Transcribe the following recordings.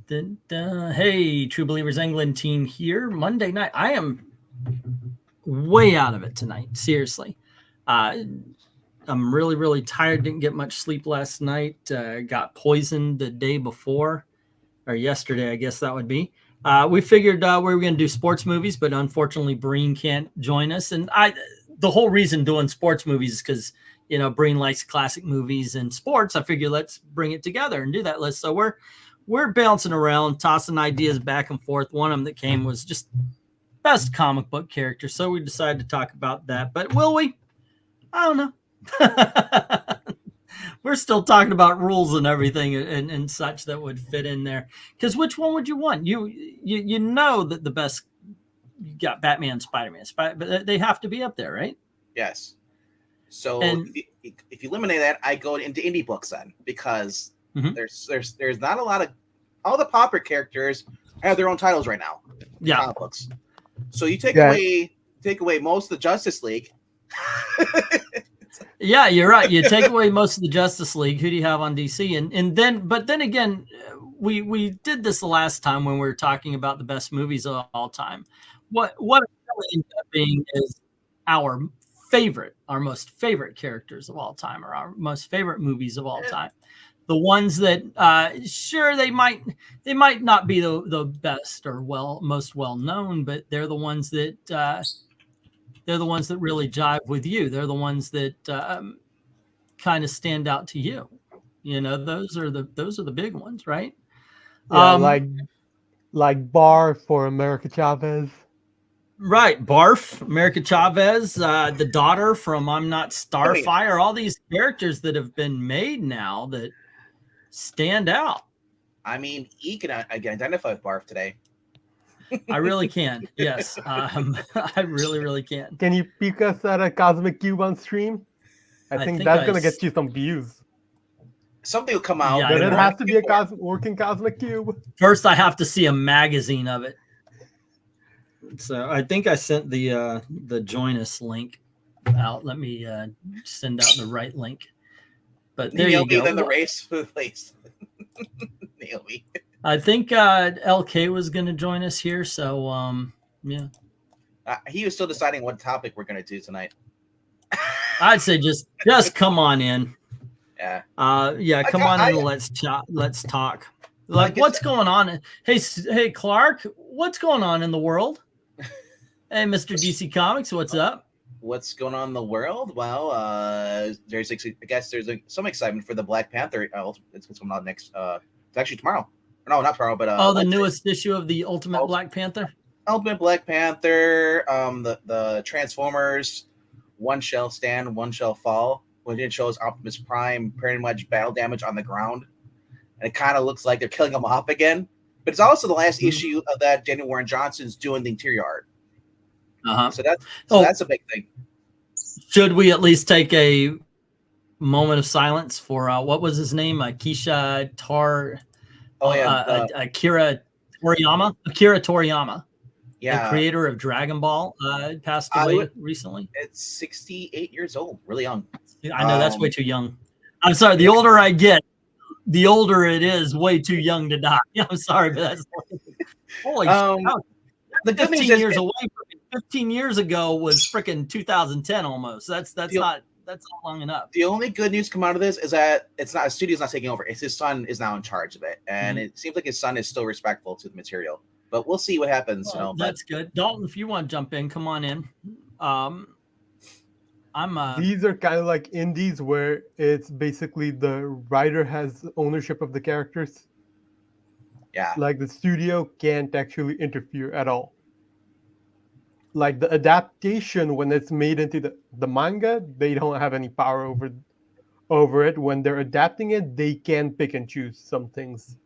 Hey, True Believers England team here. Monday night. I am way out of it tonight. Seriously. I'm really, really tired. Didn't get much sleep last night. Got poisoned the day before, or yesterday, I guess that would be. We figured we were going to do sports movies, but unfortunately, Breen can't join us. And the whole reason doing sports movies is because, you know, Breen likes classic movies and sports. I figured let's bring it together and do that list. So we're bouncing around, tossing ideas back and forth. One of them that came was just best comic book character. So we decided to talk about that. But will we? I don't know. We're still talking about rules and everything and such that would fit in there. Because which one would you want? You know that the best, you got Batman, Spider-Man, but they have to be up there, right? Yes. So if you eliminate that, I go into indie books then, because there's not a lot of, all the popular characters have their own titles right now. Yeah. Comic books. So you take away most of the Justice League. Yeah, you're right. You take away most of the Justice League. Who do you have on DC? But then again, we did this the last time when we were talking about the best movies of all time. What it really ended up being is our most favorite characters of all time, or our most favorite movies of all time. The ones that sure they might not be the best or most well known, but they're the ones that really jive with you. They're the ones that kind of stand out to you. You know, those are the big ones, right? Yeah, like Bar for America Chavez. Right, Barf, America Chavez, the daughter from I'm Not Starfire. All these characters that have been made now that stand out. I mean, I can identify with Barf today. I really can. Yes. I really can. Can you peek us at a Cosmic Cube on stream? I think that's going to get you some views. Something will come out. Yeah, but it has to be a working Cosmic Cube. First, I have to see a magazine of it. So I think I sent the Join Us link out. Let me send out the right link. But there you go. Then the race for the place. Naomi. I think LK was going to join us here, so yeah. He was still deciding what topic we're going to do tonight. I'd say just come on in. Yeah. Come on in and let's talk. Like, what's going on? Hey, Clark, what's going on in the world? Hey, Mr. DC Comics, what's up? What's going on in the world? Well, there's some excitement for the Black Panther. It's coming out next. It's actually tomorrow. No, not tomorrow, but the newest issue of the Ultimate Black Panther. Ultimate Black Panther. The Transformers. One shall stand, one shall fall. When it shows Optimus Prime pretty much battle damage on the ground, and it kind of looks like they're killing him off again. But it's also the last issue of that Daniel Warren Johnson's doing the interior art. So that's a big thing. Should we at least take a moment of silence for what was his name? Akira Toriyama. Yeah, the creator of Dragon Ball, passed away recently. It's 68 years old, really young. I know that's way too young. I'm sorry. The older I get, the older it is. Way too young to die. I'm sorry, but that's holy. The 15 years away from me. 15 years ago was freaking 2010 almost. That's not long enough. The only good news come out of this is that it's not a studio's not taking over. It's his son is now in charge of it, and it seems like his son is still respectful to the material. But we'll see what happens. Well, that's good. Dalton, if you want to jump in, come on in. These are kind of like indies where it's basically the writer has ownership of the characters. Yeah. Like the studio can't actually interfere at all. Like the adaptation, when it's made into the manga, they don't have any power over it. When they're adapting it, they can pick and choose some things.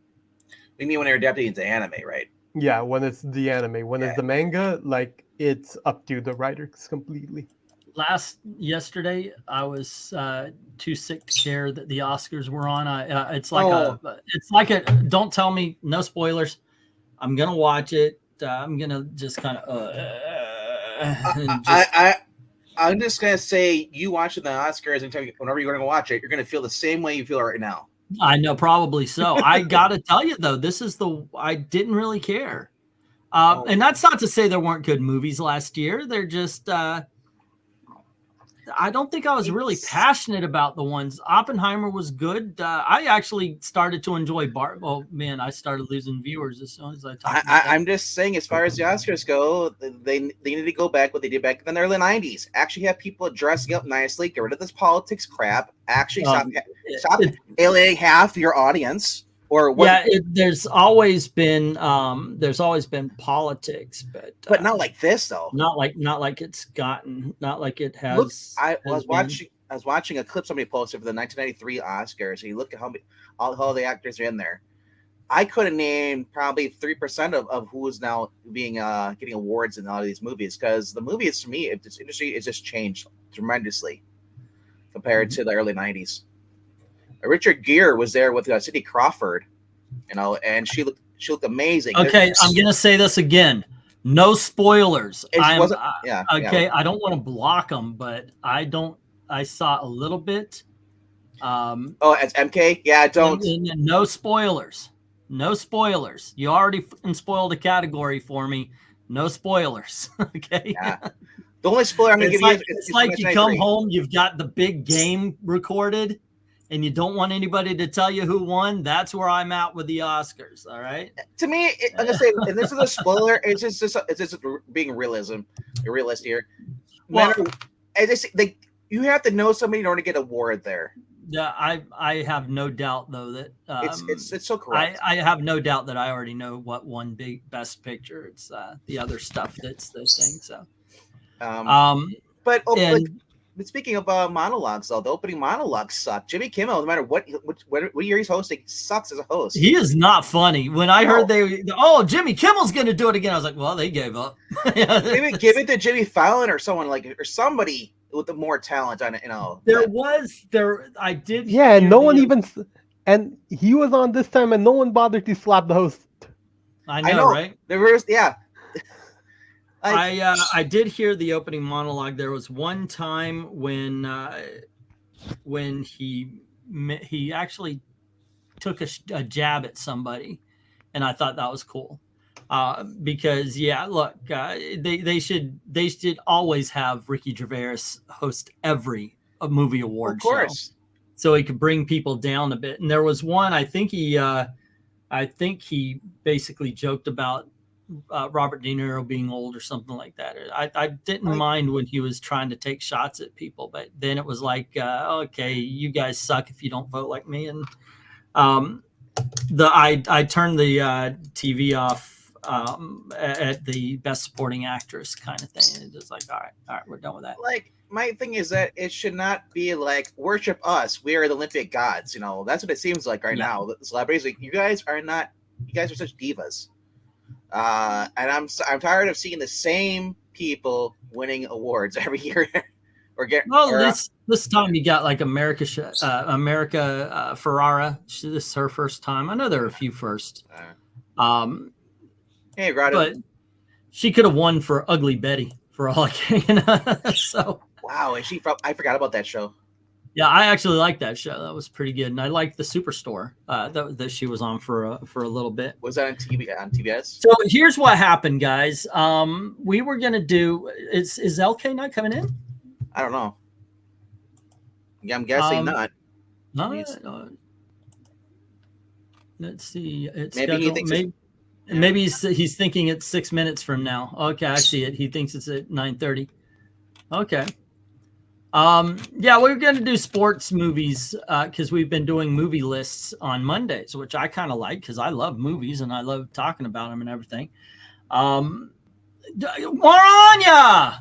You mean when they're adapting it to anime, right? Yeah, when it's the anime. When it's the manga, like it's up to the writers completely. Yesterday, I was too sick to care that the Oscars were on. It's like a. Don't tell me, no spoilers. I'm gonna watch it. I'm gonna just kind of. I'm just gonna say, you watching the Oscars and whenever you're gonna watch it, you're gonna feel the same way you feel right now. I know, probably so. I gotta tell you though, I didn't really care. And that's not to say there weren't good movies last year. They're just I don't think I was really passionate about the ones. Oppenheimer was good. I actually started to enjoy Bart. Oh man, I started losing viewers as soon as I talked. I'm just saying, as far as the Oscars go, they need to go back what they did back in the early '90s. Actually, have people dressing up nicely. Get rid of this politics crap. Actually, stop alienating half your audience. Or what? Yeah, there's always been politics, but not like this though. Not like it's gotten, not like it has. Look, I was watching a clip somebody posted for the 1993 Oscars. And you look at how the actors are in there. I couldn't name probably 3% of who is now being getting awards in all of these movies, because the movies, to me, this industry has just changed tremendously compared to the early '90s. Richard Gere was there with Cindy Crawford, and she looked amazing. Okay, I'm gonna say this again. No spoilers. I don't want to block them, but I saw a little bit. As MK, yeah, don't. No spoilers. No spoilers. You already spoiled a category for me. No spoilers. Okay. Yeah. The only spoiler I'm gonna give you it's like you come home, you've got the big game recorded, and you don't want anybody to tell you who won. That's where I'm at with the Oscars. All right. To me, like I say, and this is a spoiler. It's just being realist here. Well, you have to know somebody in order to get an award there. Yeah, I have no doubt though that it's so correct. I have no doubt that I already know what won best picture. It's the other stuff that's the thing. So, But speaking of monologues, though, the opening monologues suck. Jimmy Kimmel, no matter what year he's hosting, sucks as a host. He is not funny. When I heard Jimmy Kimmel's going to do it again, I was like, well, they gave up. Maybe give it to Jimmy Fallon or someone or somebody with the more talent on it. I did. Yeah, and no one even, and he was on this time, and no one bothered to slap the host. I know, right? Yeah. I did hear the opening monologue. There was one time when he actually took a jab at somebody, and I thought that was cool. Because look, they should always have Ricky Gervais host every movie award show, so he could bring people down a bit. And there was one, I think he basically joked about Robert De Niro being old or something like that. I didn't mind when he was trying to take shots at people, but then it was like, okay, you guys suck if you don't vote like me. And I turned the TV off at the best supporting actress kind of thing, and just like, all right, we're done with that. Like, my thing is that it should not be like, worship us, we are the Olympic gods. That's what it seems like right now. The celebrities, like, you guys are such divas. And I'm tired of seeing the same people winning awards every year. This time you got like America Ferrara. This is her first time. I know there are a few first. But she could have won for Ugly Betty for all I can. So wow, and I forgot about that show. Yeah, I actually liked that show. That was pretty good, and I liked the Superstore that she was on for a little bit. Was that on TBS? So here's what happened, guys. We were gonna do. Is LK not coming in? I don't know. Yeah, I'm guessing not. No. Let's see. It's maybe he thinks maybe he's thinking it's 6 minutes from now. Okay, I see it. He thinks it's at 9:30. Okay. We're going to do sports movies because we've been doing movie lists on Mondays, which I kind of like because I love movies and I love talking about them and everything. Maranya!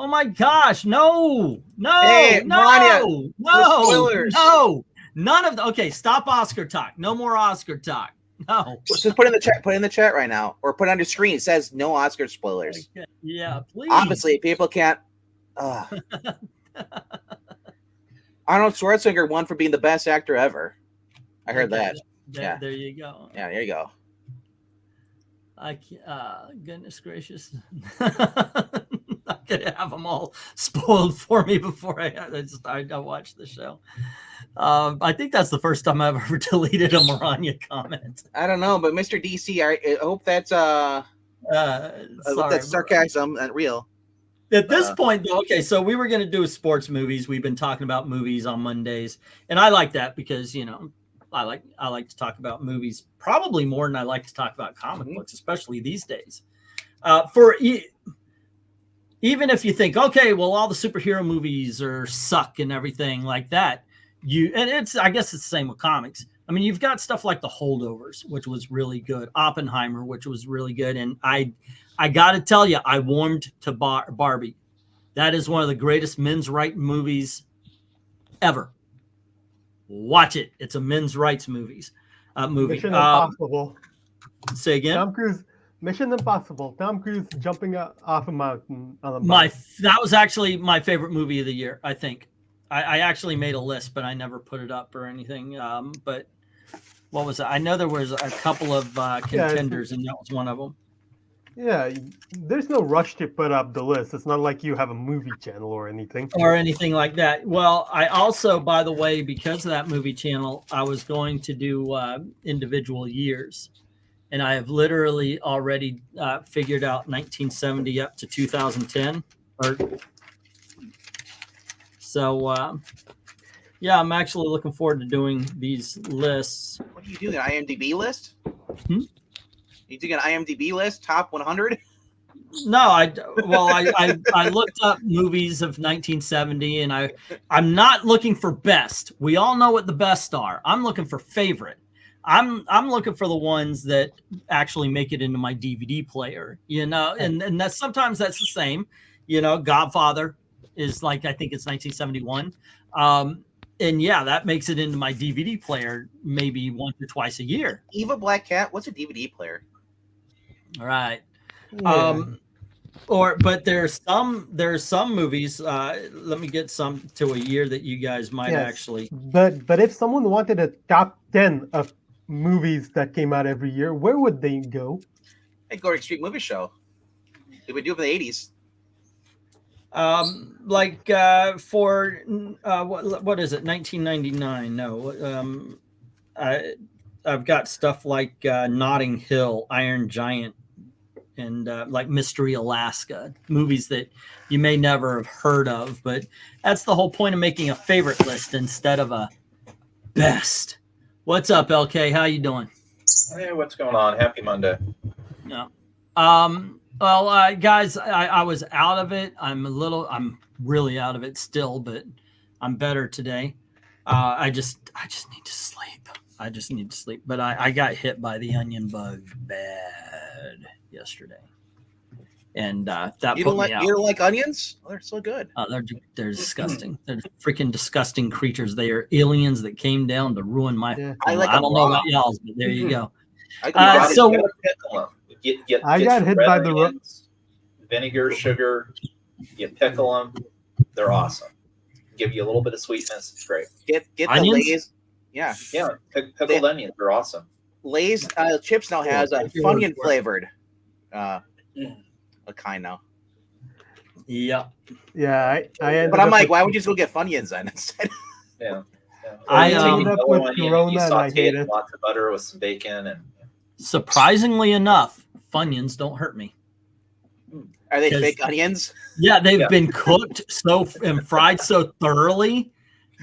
Oh my gosh, no, hey, no, none of the. Okay, stop Oscar talk. No more Oscar talk. No. Just put in the chat. Put in the chat right now, or put on your screen. It says no Oscar spoilers. Okay. Yeah, please. Obviously, people can't. Arnold Schwarzenegger won for being the best actor ever. I heard that. There you go. Yeah, there you go. I can't, goodness gracious. gonna have them all spoiled for me before I watch the show. I think that's the first time I've ever deleted a Maranya comment. I don't know, but Mr. DC, I hope that's Sorry, sarcasm and real. At this point, though, okay, so we were going to do sports movies. We've been talking about movies on Mondays, and I like that because, you know, I like to talk about movies probably more than I like to talk about comic books, especially these days. Even if you think, okay, well, all the superhero movies suck and everything like that, I guess it's the same with comics. I mean, you've got stuff like The Holdovers, which was really good, Oppenheimer, which was really good, and I got to tell you, I warmed to Barbie. That is one of the greatest men's rights movies ever. Watch it. It's a men's rights movie. Mission Impossible. Say again? Tom Cruise. Mission Impossible. Tom Cruise jumping off a mountain on a bike. That was actually my favorite movie of the year, I think. I actually made a list, but I never put it up or anything. But what was it? I know there was a couple of contenders, and that was one of them. Yeah, there's no rush to put up the list. It's not like you have a movie channel or anything. Or anything like that. Well, I also, by the way, because of that movie channel, I was going to do individual years. And I have literally already figured out 1970 up to 2010. So, yeah, I'm actually looking forward to doing these lists. What are you doing, an IMDb list? You doing an IMDb list, top 100? No, I looked up movies of 1970, and I'm not looking for best. We all know what the best are. I'm looking for favorite. I'm looking for the ones that actually make it into my DVD player, you know, and that's sometimes that's the same, you know. Godfather is like, I think it's 1971. And yeah, that makes it into my DVD player maybe once or twice a year. Eva Black Cat, what's a DVD player? All right. Yeah. But there's some movies. Let me get some to a year that you guys might actually. But if someone wanted a top 10 of movies that came out every year, where would they go? I'd go to Extreme Movie Show. They would do it for the 80s. For what is it? 1999? No. I've got stuff like Notting Hill, Iron Giant, and like Mystery Alaska, movies that you may never have heard of, but that's the whole point of making a favorite list instead of a best. What's up, LK? How you doing? Hey, what's going on? Happy Monday. No. Well, guys, I was out of it. I'm really out of it still, but I'm better today. I just need to sleep. But I got hit by the onion bug bad yesterday, and that put me out. You don't like onions? Oh, they're so good. They're disgusting. They're freaking disgusting creatures. They are aliens that came down to ruin my. Yeah. I don't know about y'all's, but there you go. I got hit by the onions, vinegar, sugar. You pickle them. They're awesome. Give you a little bit of sweetness. It's great. Get onions? the Lay's. Yeah. Pickled onions are awesome. Lay's chips now has a Funyun flavored a kind now. Yeah. Yeah, but I'm like, why would you just go get Funyuns then instead? Yeah. I ended up with Corona and I hate it. Lots of butter with some bacon and. Surprisingly enough, Funyuns don't hurt me. Are they fake onions? Yeah, they've been cooked and fried so thoroughly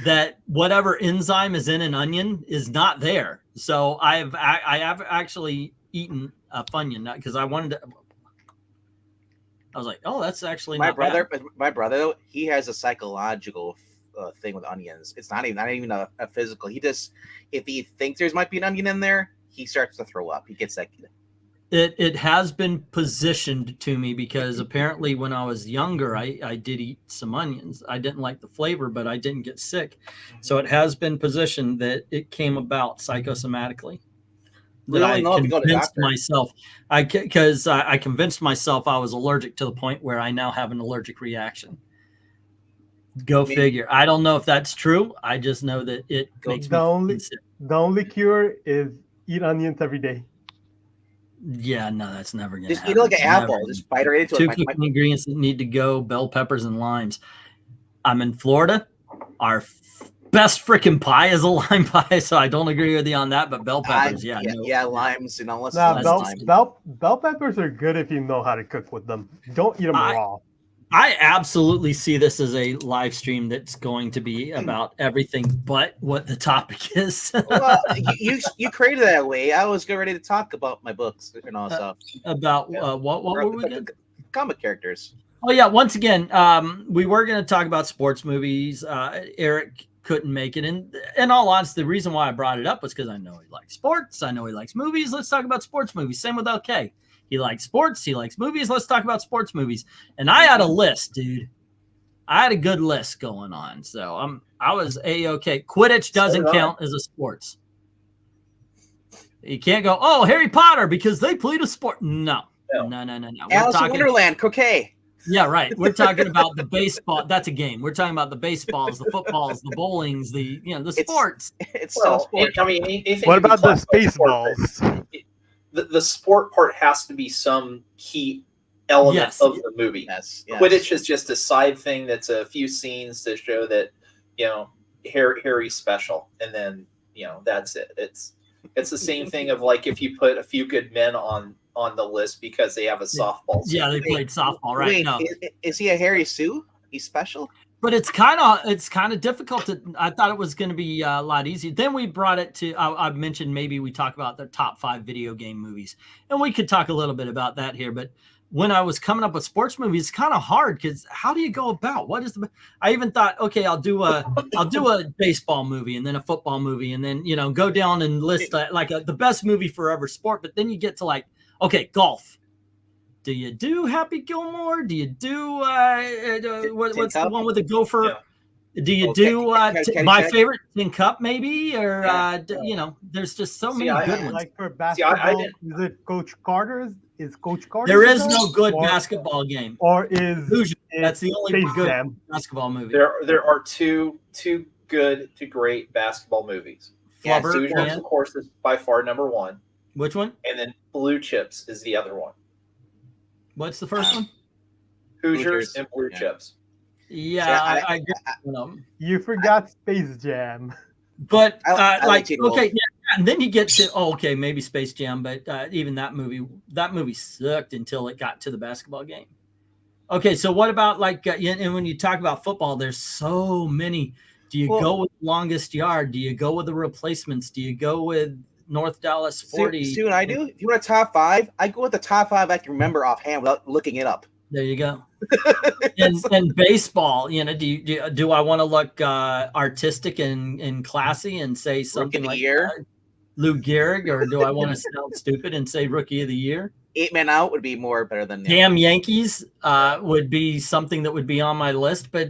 that whatever enzyme is in an onion is not there. So I have actually eaten a Funyun because I wanted to. I was like, oh, that's actually my not brother. bad. My brother, he has a psychological thing with onions. It's not even a physical. He just, if he thinks there might be an onion in there, he starts to throw up. He gets that. It has been positioned to me because apparently when I was younger, I did eat some onions. I didn't like the flavor, but I didn't get sick. So it has been positioned that it came about psychosomatically. That I convinced myself, because I convinced myself I was allergic to the point where I now have an allergic reaction. Go figure. I don't know if that's true. I just know that it makes me sick. The only cure is eat onions every day. Yeah, no, that's never gonna Just happen. eat it like an Never. apple. Just bite right into Two it. cooking ingredients that need to go: bell peppers and limes. I'm in Florida. Our best freaking pie is a lime pie, so I don't agree with you on that. But bell peppers, yeah, no. limes. You know, unless Nah, it's That's lime. bell peppers are good if you know how to cook with them. Don't eat them raw. I absolutely see this as a live stream that's going to be about everything but what the topic is. Well, you created it that way. I was getting ready to talk about my books and all stuff. About what were we getting? Comic characters. Oh yeah, once again, we were going to talk about sports movies. Eric couldn't make it, and in all honesty, the reason why I brought it up was because I know he likes sports. I know he likes movies. Let's talk about sports movies. Same with LK. He likes sports. He likes movies. Let's talk about sports movies. And I had a list, dude. I had a good list going on, so I was a-okay. Quidditch doesn't count as a sports. You can't go, oh, Harry Potter because they played a sport. No. Alice in Wonderland, croquet. Yeah, right. We're talking about the baseball. That's a game. We're talking about the baseballs, the footballs, the bowlings, the sports. It's still sports. What about the spaceballs? The sport part has to be some key element of the movie. Yes. Quidditch is just a side thing that's a few scenes to show that Harry's special, and then that's it. It's the same thing of like if you put A Few Good Men on the list because they have a softball team. Yeah, they played softball, right? Wait, no. Is he a Harry Sue? He's special? But it's kind of difficult to. I thought it was going to be a lot easier. Then we brought it to. I mentioned maybe we talk about the top 5 video game movies, and we could talk a little bit about that here. But when I was coming up with sports movies, it's kind of hard because how do you go about what is the? I even thought, okay, I'll do a baseball movie and then a football movie, and then go down and list the best movie for every sport. But then you get to okay, golf. Do you do Happy Gilmore? Do you do what's the one with the gopher? Yeah. Do you do my favorite Tin Cup maybe? Or there's just so many good ones. Like for basketball, is it Coach Carter's? Is Coach Carter? There is no good basketball game. Or is that's the only good basketball movie. There are two good to great basketball movies. Hoosiers, of course, is by far number 1. Which one? And then Blue Chips is the other one. What's the first one? Hoosiers and Blue Chips. Yeah, I you forgot Space Jam. But and then you get to maybe Space Jam, but even that movie sucked until it got to the basketball game. Okay, so what about and when you talk about football, there's so many. Do you go with longest yard? Do you go with the replacements? Do you go with North Dallas 40? See what I do? If you want a top 5, I go with the top 5 I can remember offhand without looking it up. There you go. and baseball, do I want to look artistic and classy and say something like Lou Gehrig, or do I want to sound stupid and say Rookie of the Year? 8 Men Out would be more better than Damn Yankees would be something that would be on my list, but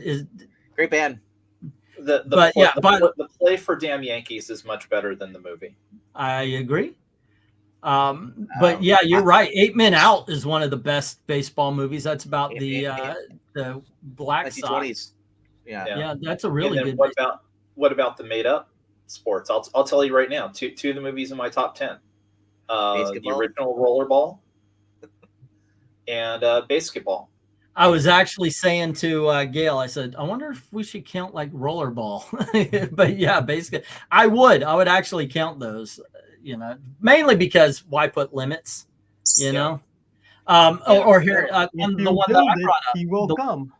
great band. The play for Damn Yankees is much better than the movie. I agree. But yeah, you're right. 8 Men Out is one of the best baseball movies. That's about the Black Sox. Yeah, that's a really good. What about the made up sports? I'll tell you right now. Two of the movies in my top 10. The original Rollerball and Basketball. I was actually saying to Gail, I said, I wonder if we should count like Rollerball. But yeah, basically, I would actually count those. Mainly because why put limits, or here, the one that I brought up. He will come.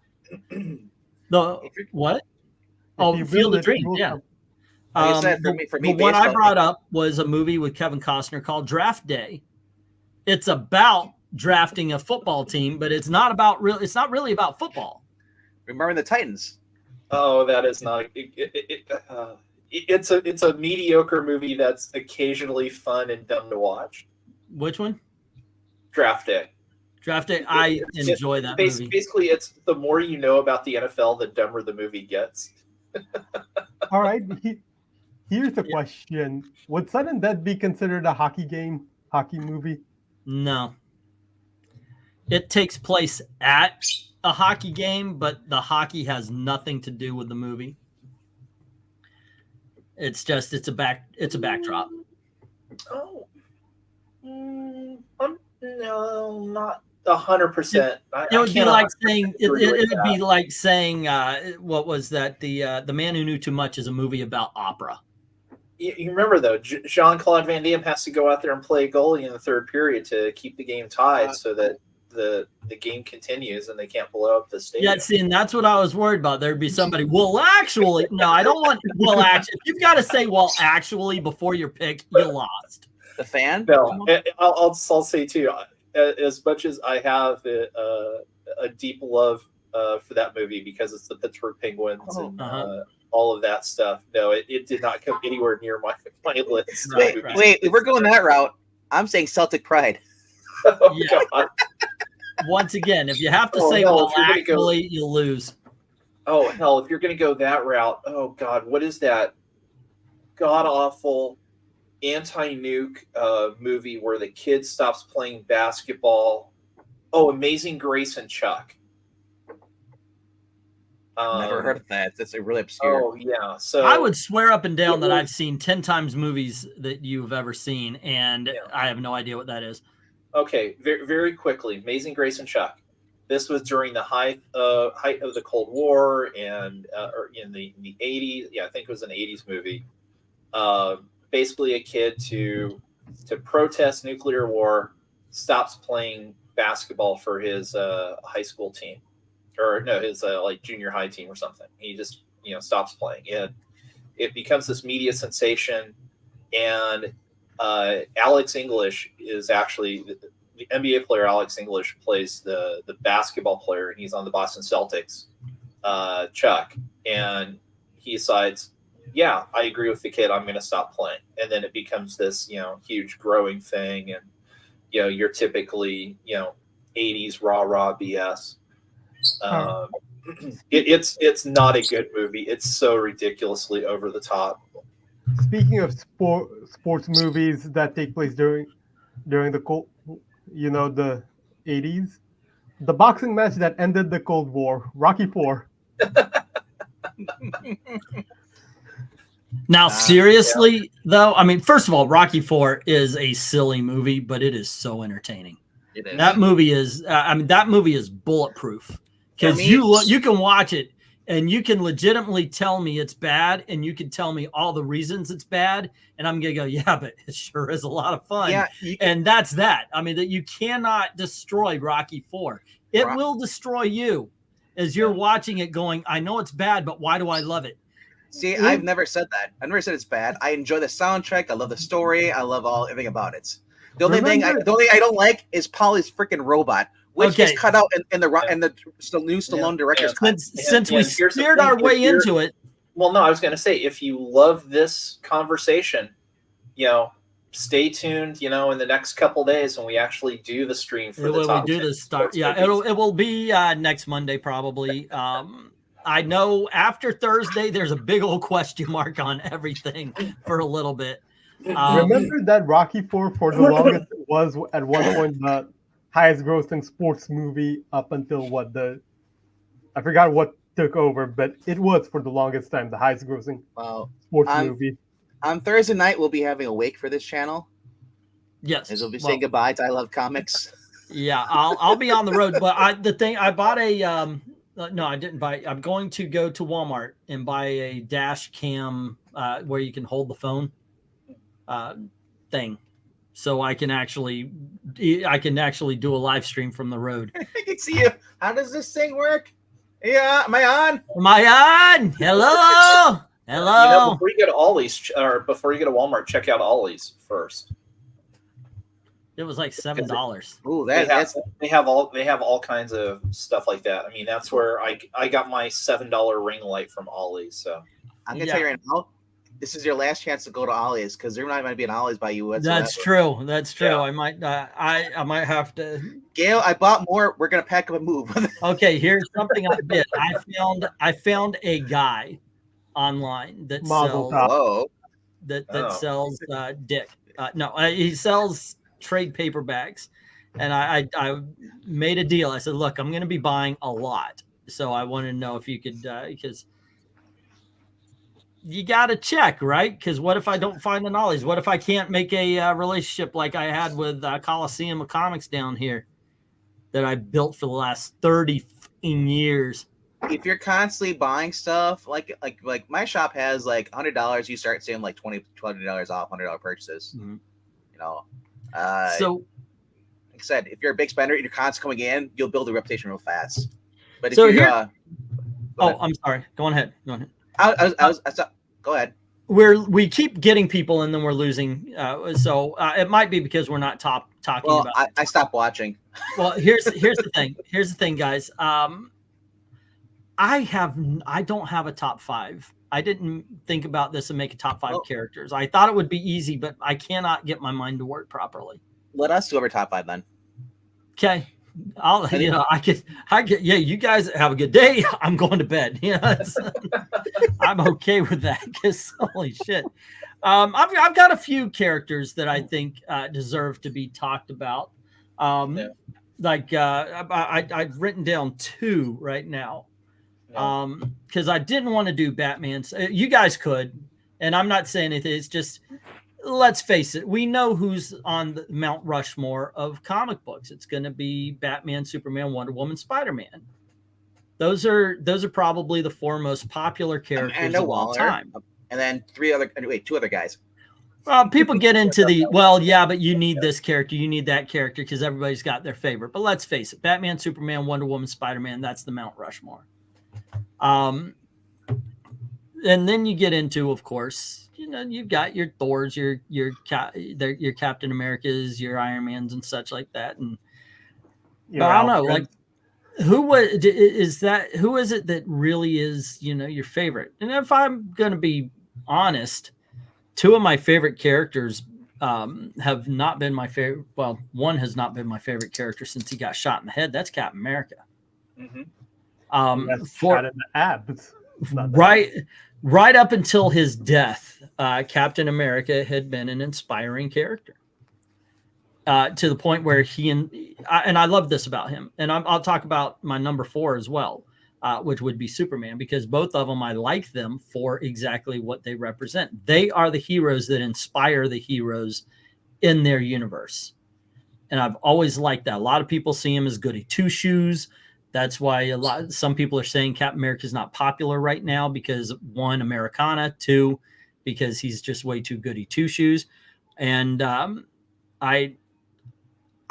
The what? Oh, Field of Dreams, yeah. For me, what I brought up was a movie with Kevin Costner called Draft Day. It's about drafting a football team, but it's not really about football. Remember the Titans? Oh, that is not. It's a mediocre movie that's occasionally fun and dumb to watch. Which one? Draft Day. I enjoy that movie. Basically, it's the more you know about the NFL, the dumber the movie gets. All right. Here's a question. Would Sudden Death be considered a hockey movie? No. It takes place at a hockey game, but the hockey has nothing to do with the movie. It's a backdrop. Oh, not 100%. It would be like saying it would be like saying what was that? The Man Who Knew Too Much is a movie about opera. You remember though, Jean-Claude Van Damme has to go out there and play goalie in the third period to keep the game tied, so that the game continues and they can't blow up the stadium. Yeah, see, and that's what I was worried about. There'd be somebody. Well, actually, no, I don't want. Well, actually, if you've got to say "well, actually" before your pick, you lost. The fan? No, I'll say too. As much as I have a deep love for that movie because it's the Pittsburgh Penguins and all of that stuff. No, it did not come anywhere near my list. Wait, if we're going that route, I'm saying Celtic Pride. Oh, God. Once again, if you have to say "well, actually," you lose. Oh hell! If you're going to go that route, oh God, what is that god awful anti-nuke movie where the kid stops playing basketball? Oh, Amazing Grace and Chuck. Never heard of that. That's really obscure. Oh yeah. So I would swear up and down that I've seen 10 times movies that you've ever seen, and I have no idea what that is. Okay, very, very quickly, Amazing Grace and Chuck. This was during the height of the Cold War and or in the 80s. Yeah, I think it was an 80s movie. Basically, a kid to protest nuclear war stops playing basketball for his high school team, or no, his like junior high team or something. He just stops playing, and it becomes this media sensation. And Alex English is actually the NBA player. Alex English plays the basketball player, and he's on the Boston Celtics, Chuck. And he decides, yeah, I agree with the kid. I'm going to stop playing. And then it becomes this, huge growing thing. And, you're typically, 80s rah BS. It's not a good movie. It's so ridiculously over the top. Speaking of sports movies that take place during the the 80s, the boxing match that ended the Cold War, Rocky IV. Now, seriously, though, I mean, first of all, Rocky IV is a silly movie, but it is so entertaining. It is. That movie is, that movie is bulletproof because you can watch it and you can legitimately tell me it's bad, and you can tell me all the reasons it's bad, and I'm gonna go, yeah, but it sure is a lot of fun. Yeah, and that's that. I mean, that you cannot destroy Rocky IV. It will destroy you as you're watching it, going, I know it's bad, but why do I love it? See, I've never said that. I've never said it's bad. I enjoy the soundtrack. I love the story. I love everything about it. The only thing I don't like is Polly's freaking robot, which is cut out in the new Stallone director's cut. Since we steered our way into it. Well, no, I was going to say, if you love this conversation, stay tuned, in the next couple days when we actually do the stream for the top. We do the start. Yeah, it will be next Monday probably. I know after Thursday, there's a big old question mark on everything for a little bit. Remember that Rocky IV for the longest was at one point the highest grossing sports movie up until I forgot what took over, but it was for the longest time the highest grossing sports movie. On Thursday night, we'll be having a wake for this channel. Yes. As we'll be saying goodbye to I Love Comics. Yeah, I'll be on the road, but I bought a no, I didn't buy. I'm going to go to Walmart and buy a dash cam where you can hold the phone thing, so I can actually do a live stream from the road. I can see you. How does this thing work? Yeah, am I on? Am I on? Hello, hello. Before you go to Ollie's, or before you go to Walmart, check out Ollie's first. It was like $7. Ooh, they have all kinds of stuff like that. I mean, that's where I got my $7 ring light from Ollie's. So I'm gonna tell you right now, this is your last chance to go to Ollie's because they're not going to be an Ollie's by you whatsoever. That's true. That's true. Yeah. I might have to. Gail, I bought more. We're gonna pack up and move. Okay, here's something I did. I found a guy online that sells dick. No, he sells trade paperbacks, and I made a deal. I said, look, I'm going to be buying a lot, so I want to know if you could, because you got to check, right? Because what if I don't find an Ollie's? What if I can't make a relationship like I had with Coliseum of Comics down here? that I built for the last 30 years. If you're constantly buying stuff, like my shop has like $100, you start saving like $20 off $100 purchases. Mhm. You know, So like I said, if you're a big spender and you're constantly coming in, you'll build a reputation real fast. But if So you, here- I'm sorry. Go on ahead. Go ahead. Go ahead. We keep getting people and then we're losing. It might be because we're not talking Well, about. I stopped watching. Well, here's the thing. Here's the thing, guys. I don't have a top 5. I didn't think about this and make a top 5 characters. I thought it would be easy, but I cannot get my mind to work properly. Let us do our top 5 then. Okay. I could, yeah, you guys have a good day. I'm going to bed. Yeah, I'm okay with that because holy shit. I've got a few characters that I think deserve to be talked about. Like I've written down 2 right now. Because I didn't want to do Batman. You guys could, and I'm not saying it. It's just, let's face it. We know who's on the Mount Rushmore of comic books. It's going to be Batman, Superman, Wonder Woman, Spider-Man. Those are probably the 4 most popular characters of all time. And then 2 other guys. People get into but you need this character, you need that character because everybody's got their favorite. But let's face it, Batman, Superman, Wonder Woman, Spider-Man, that's the Mount Rushmore. And then you get into, of course, you've got your Thors, your Captain Americas, your Iron Mans, and such like that. And but I don't know, like who is it that really is your favorite? And if I'm going to be honest, 2 of my favorite characters have not been my favorite. Well, one has not been my favorite character since he got shot in the head. That's Captain America. Mm-hmm. Shot in the abs. Right up until his death, Captain America had been an inspiring character to the point where and I love this about him. And I'll talk about my number 4 as well, which would be Superman, because both of them, I like them for exactly what they represent. They are the heroes that inspire the heroes in their universe. And I've always liked that. A lot of people see him as goody 2-shoes. That's why some people are saying Captain America is not popular right now because 1, Americana, 2, because he's just way too goody 2-shoes. And I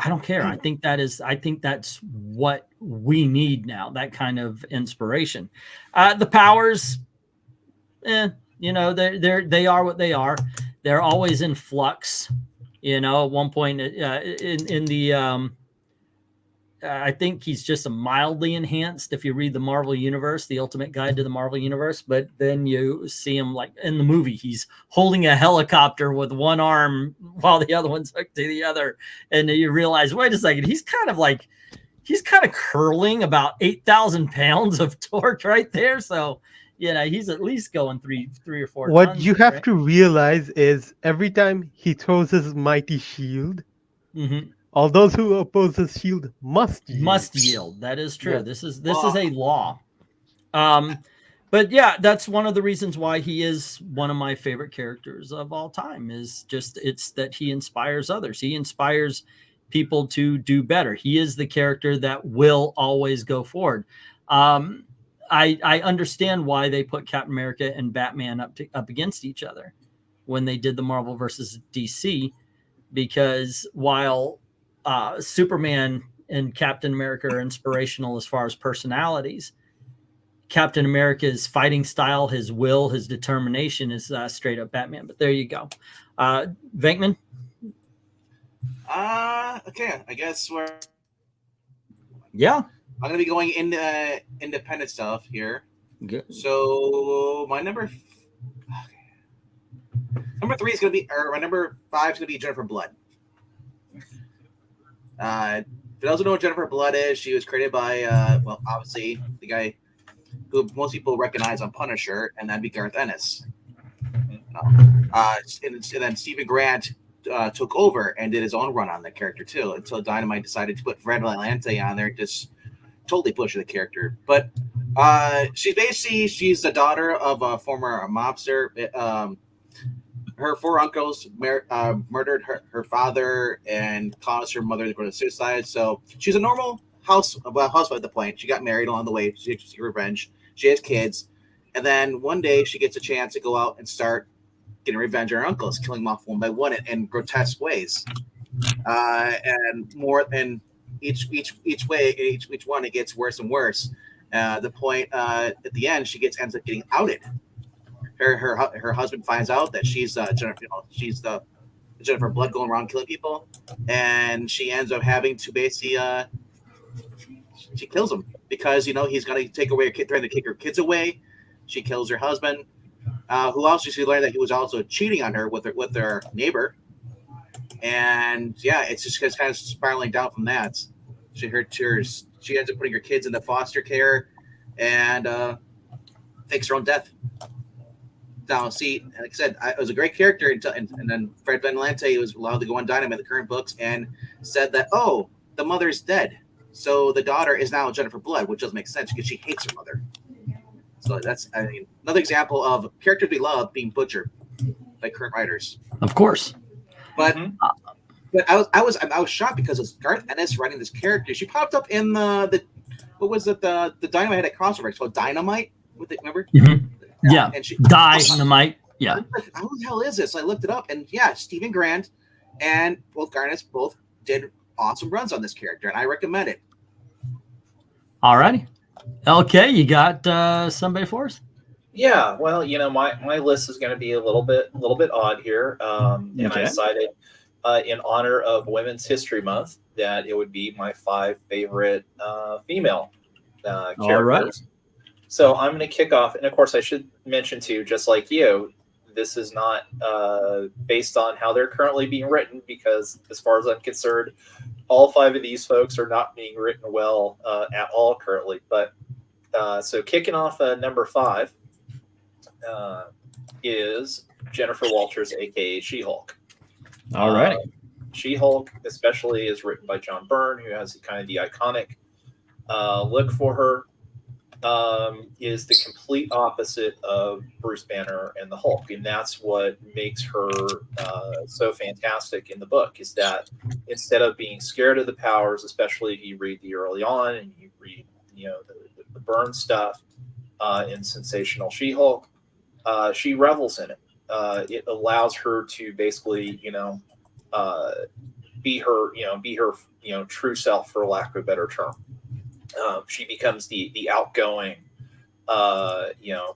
don't care. I think that's what we need now. That kind of inspiration. The powers, they are what they are. They're always in flux. At one point in the I think he's just a mildly enhanced if you read the Marvel Universe, the Ultimate Guide to the Marvel Universe. But then you see him like in the movie, he's holding a helicopter with one arm while the other one's hooked to the other. And then you realize, wait a second, he's kind of curling about 8,000 pounds of torque right there. So, he's at least going three or four. What tons, you have to realize is every time he throws his mighty shield, all those who oppose his shield must yield. That is true. Yeah. This is a law. But yeah, that's one of the reasons why he is one of my favorite characters of all time. It's that he inspires others. He inspires people to do better. He is the character that will always go forward. I understand why they put Captain America and Batman up against each other when they did the Marvel versus DC, because while Superman and Captain America are inspirational as far as personalities, Captain America's fighting style, his will, his determination is straight up Batman. But there you go. Venkman? Okay, I guess we're... Yeah. I'm going to be going into independent stuff here. Good. So my number 3 is going to be, or my number 5 is going to be Jennifer Blood. For those who know what Jennifer Blood is, she was created by, obviously the guy who most people recognize on Punisher, and that'd be Garth Ennis. And then Stephen Grant took over and did his own run on the character too, until Dynamite decided to put Fred Valente on there, just totally pushing the character. But she's the daughter of a former mobster. Her 4 uncles murdered her father and caused her mother to go to suicide. So she's a normal housewife at the point. She got married along the way. She seek revenge. She has kids, and then one day she gets a chance to go out and start getting revenge on her uncles, killing them off one by one in grotesque ways. And each one it gets worse and worse. The point at the end, she ends up getting outed. Her husband finds out that she's Jennifer, she's the Jennifer Blood going around killing people, and she ends up having to basically she kills him because he's gonna take away her kid, threatening to kick her kids away. She kills her husband, who also she learned that he was also cheating on her with their neighbor, and it's just kind of spiraling down from that. She ends up putting her kids into foster care, and fakes her own death. Now, see, like I said, it was a great character, and then Fred Van Lente was allowed to go on Dynamite, the current books, and said that, oh, the mother's dead, so the daughter is now Jennifer Blood, which doesn't make sense because she hates her mother. So that's, another example of characters we love being butchered by current writers. Of course. But but I was shocked because it's Garth Ennis writing this character. She popped up in the what was it, the Dynamite had a crossover. It's called Dynamite. Remember? Mm-hmm. Yeah. And she Dynamite. Yeah. How the hell is this? So I looked it up, and Stephen Grant and both Garnets both did awesome runs on this character, and I recommend it. All righty. Okay, you got somebody for us? Yeah, well, my list is going to be a little bit odd here, and I decided in honor of Women's History Month that it would be my 5 favorite female characters. All right. So I'm going to kick off, and of course I should mention too, just like you, this is not based on how they're currently being written, because as far as I'm concerned, all 5 of these folks are not being written well at all currently. But so kicking off number 5 is Jennifer Walters, aka She-Hulk. All right. She-Hulk, especially, is written by John Byrne, who has kind of the iconic look for her. Is the complete opposite of Bruce Banner and the Hulk, and that's what makes her so fantastic in the book. Is that instead of being scared of the powers, especially if you read the early on and you read the Byrne stuff in Sensational She-Hulk, she revels in it. It allows her to basically be her true self, for lack of a better term. She becomes the outgoing,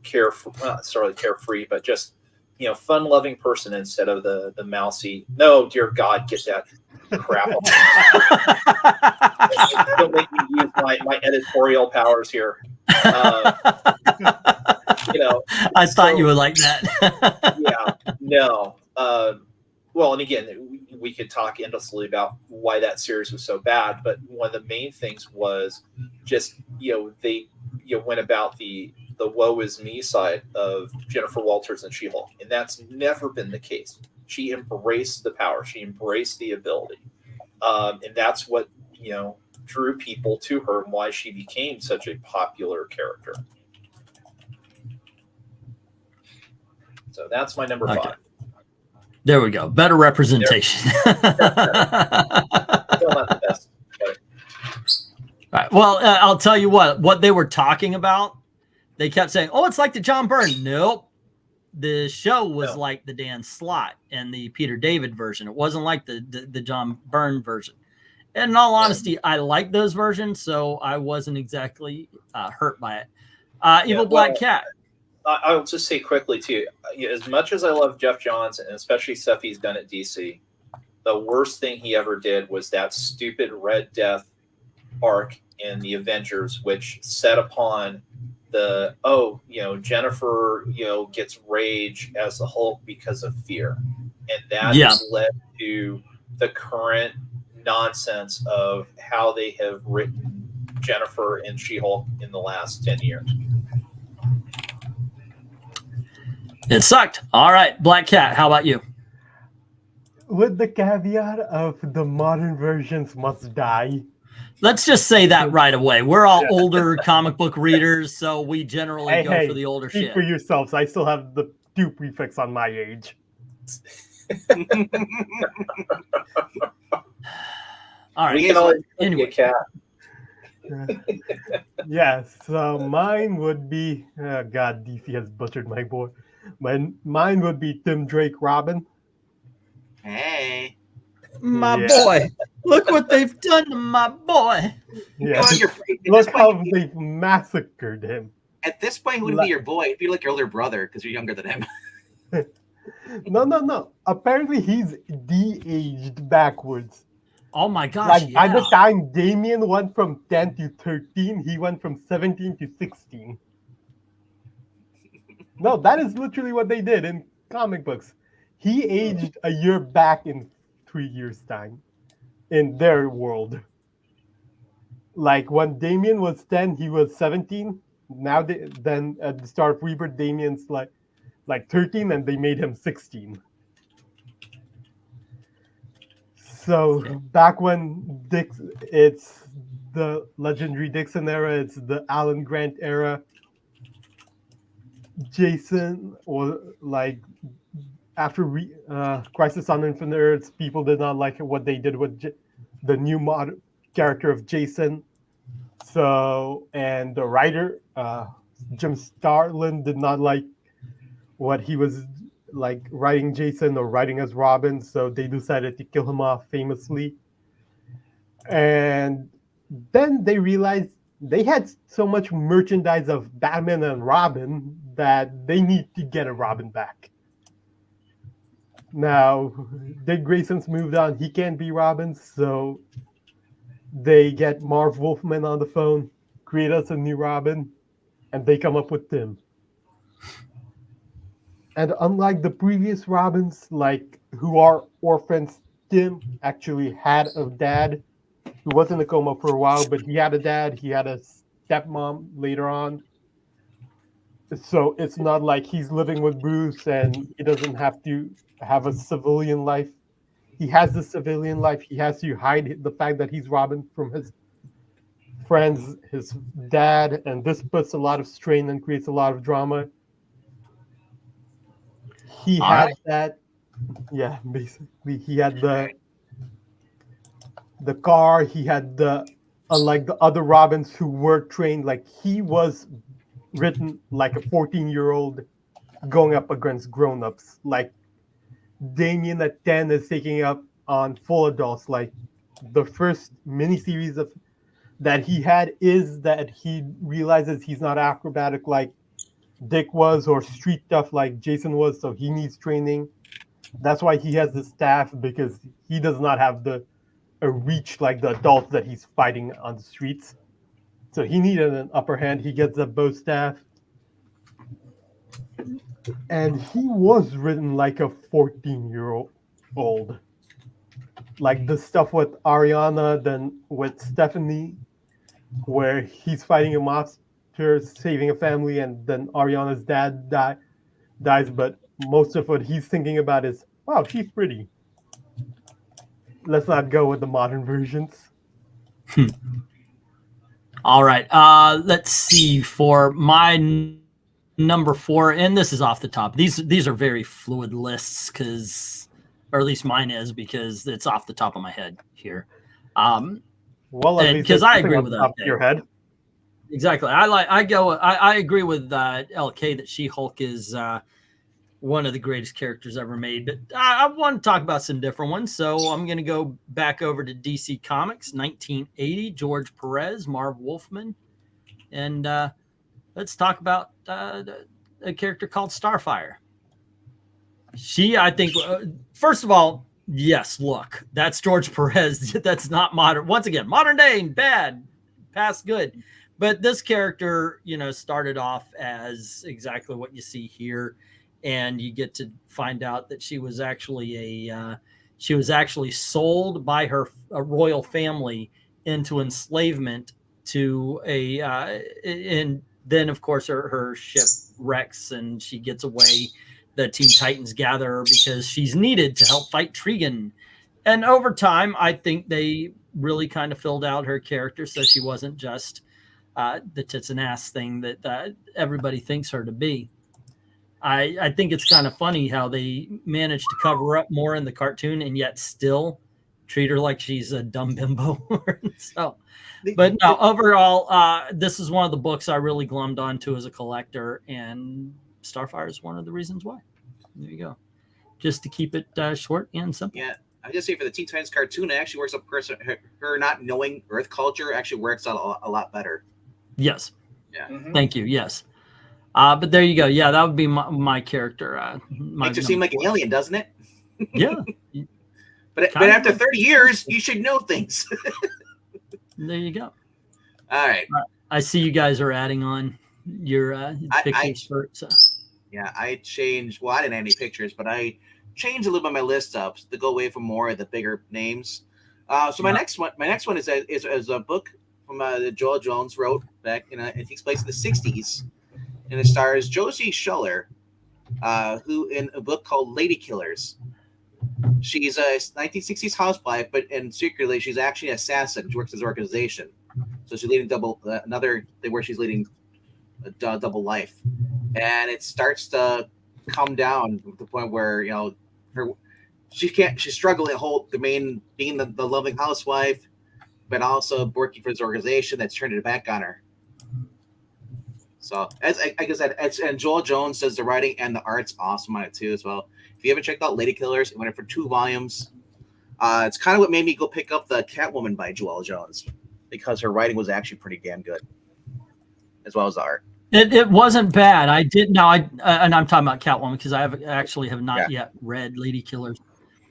carefree, but just, fun-loving person instead of the mousy. No, dear God, get that crap off. Don't make me use my editorial powers here. I thought you would like that. Yeah, no. Well, and again, we could talk endlessly about why that series was so bad, but one of the main things was just, they went about the woe is me side of Jennifer Walters and She-Hulk, and that's never been the case. She embraced the power, she embraced the ability, and that's what drew people to her and why she became such a popular character. So that's my number 5. There we go. Better representation. Still not the best. All right. Well, I'll tell you what they were talking about. They kept saying, "Oh, it's like the John Byrne." Nope. The show was like the Dan Slott and the Peter David version. It wasn't like the John Byrne version. And in all honesty, I like those versions, so I wasn't exactly hurt by it. Evil Black Cat. I'll just say quickly too, as much as I love Jeff Johns and especially stuff he's done at DC, the worst thing he ever did was that stupid Red Death arc in the Avengers, which set upon the Jennifer gets rage as the Hulk because of fear, and that has led to the current nonsense of how they have written Jennifer and She-Hulk in the last 10 years. It sucked. All right, Black Cat, how about you? With the caveat of the modern versions must die. Let's just say that right away. We're all older comic book readers, so we generally go for the older speak shit. For yourselves. I still have the 2 prefix on my age. All right. We can always anyway. a cat. Yeah, so mine would be God, DC has butchered my boy. Mine would be Tim Drake Robin. Hey. My Yeah. boy. Look what they've done to my boy. Yeah. Well, Look how they've massacred him. at this point, he wouldn't be your boy. He'd be like your older brother because you're younger than him. No. Apparently he's de-aged backwards. Oh my gosh. Like by Yeah. the time Damien went from 10 to 13, he went from 17 to 16. No, that is literally what they did in comic books. He aged a year back in 3 years' time in their world. Like when Damien was 10, he was 17. Now then at the start of Rebirth, Damien's like 13 and they made him 16. So back when it's the legendary Dixon era, it's the Alan Grant era. Jason was like after Crisis on Infinite Earths, people did not like what they did with the new character of Jason. So and the writer Jim Starlin did not like what he was like writing Jason or writing as Robin, so they decided to kill him off famously. And then they realized they had so much merchandise of Batman and Robin that they need to get a Robin back. Now, Dick Grayson's moved on. He can't be Robin, so they get Marv Wolfman on the phone, create us a new Robin, and they come up with Tim. And unlike the previous Robins, like who are orphans, Tim actually had a dad who was in a coma for a while, but he had a dad. He had a stepmom later on. So it's not like he's living with Bruce and he doesn't have to have a civilian life. He has the civilian life. He has to hide the fact that he's Robin from his friends, his dad, and this puts a lot of strain and creates a lot of drama. He had that, yeah, basically he had the car. He had the, unlike the other Robins who were trained, like he was written like a 14-year-old going up against grown-ups. Like Damien at 10 is taking up on full adults. Like the first miniseries of that he had is that he realizes he's not acrobatic like Dick was or street tough like Jason was, so he needs training. That's why he has the staff, because he does not have a reach like the adults that he's fighting on the streets. So he needed an upper hand. He gets a bow staff. And he was written like a 14-year-old. Like the stuff with Ariana, then with Stephanie, where he's fighting a monster, saving a family, and then Ariana's dad dies. But most of what he's thinking about is, wow, she's pretty. Let's not go with the modern versions. All right. Let's see. For my number 4, and this is off the top. These are very fluid lists because, or at least mine is, because it's off the top of my head here. Well, because I agree with that. Your head. Exactly. I agree with LK that She-Hulk is one of the greatest characters ever made. But I want to talk about some different ones. So I'm going to go back over to DC Comics, 1980, George Perez, Marv Wolfman. And let's talk about a character called Starfire. She, I think, first of all, yes, look, that's George Perez. That's not modern. Once again, modern day, bad, past good. But this character, started off as exactly what you see here. And you get to find out that she was actually sold by her royal family into enslavement to and then of course her ship wrecks and she gets away. The Teen Titans gather her because she's needed to help fight Trigon. And over time, I think they really kind of filled out her character so she wasn't just the tits and ass thing that everybody thinks her to be. I think it's kind of funny how they managed to cover up more in the cartoon and yet still treat her like she's a dumb bimbo. So, but no, overall, this is one of the books I really glommed onto as a collector, and Starfire is one of the reasons why. There you go. Just to keep it short and simple. Yeah, I just say for the Teen Titans cartoon, it actually works up. Her not knowing Earth culture actually works out a lot better. Yes. Yeah. Thank you. Yes. But there you go. Yeah, that would be my character. Makes her seem like an alien, doesn't it? Yeah. But after 30 years, you should know things. There you go. All right. I see you guys are adding on your pictures for so. Yeah, I changed. Well, I didn't have any pictures, but I changed a little bit of my list up to go away from more of the bigger names. So my next one is a book from that Joel Jones wrote back in it takes place in the 60s, and it stars Josie Schuller, who in a book called Lady Killers. She's a 1960s housewife, but secretly she's actually an assassin. She works as an organization, so she's leading where she's leading a double life, and it starts to come down to the point where she's struggling to hold being the loving housewife, but also working for this organization that's turning it back on her. So as I said, and Joel Jones does the writing and the art's awesome on it too as well. If you haven't checked out Lady Killers, it went in for 2 volumes. It's kind of what made me go pick up the Catwoman by Joel Jones, because her writing was actually pretty damn good, as well as the art. It wasn't bad. I did now. And I'm talking about Catwoman because I have not yet read Lady Killers.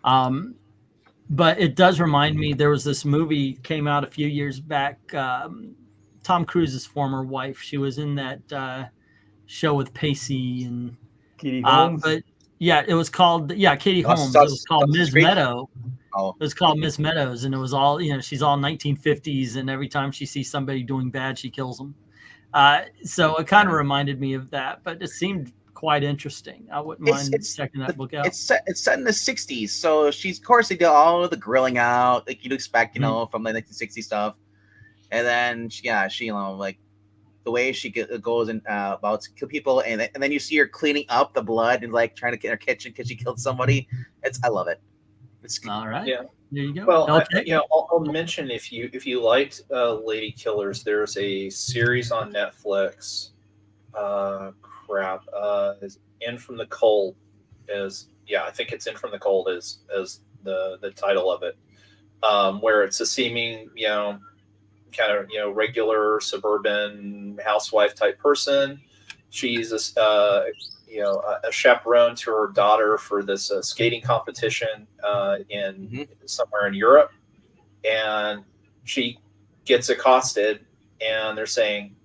But it does remind me, there was this movie came out a few years back. Tom Cruise's former wife. She was in that show with Pacey and Katie Holmes. But yeah, it was called Katie Holmes. It was called Ms. Meadow. Oh. It was called Miss Meadows, and it was all she's all 1950s, and every time she sees somebody doing bad, she kills them. So it kind of reminded me of that, but it seemed quite interesting. I wouldn't mind checking that book out. It's set in the 60s, so she's, of course, they do all of the grilling out like you'd expect, from the 1960s stuff. And then, she like the way she goes and about to kill people, and then you see her cleaning up the blood and like trying to get in her kitchen because she killed somebody. I love it. It's all right. Yeah. There you go. Well, I'll mention if you liked Lady Killers, there's a series on Netflix. Is In From the Cold I think it's In From the Cold is the title of it, where it's a seeming kind of regular suburban housewife type person. She's a chaperone to her daughter for this skating competition in somewhere in Europe, and she gets accosted, and they're saying,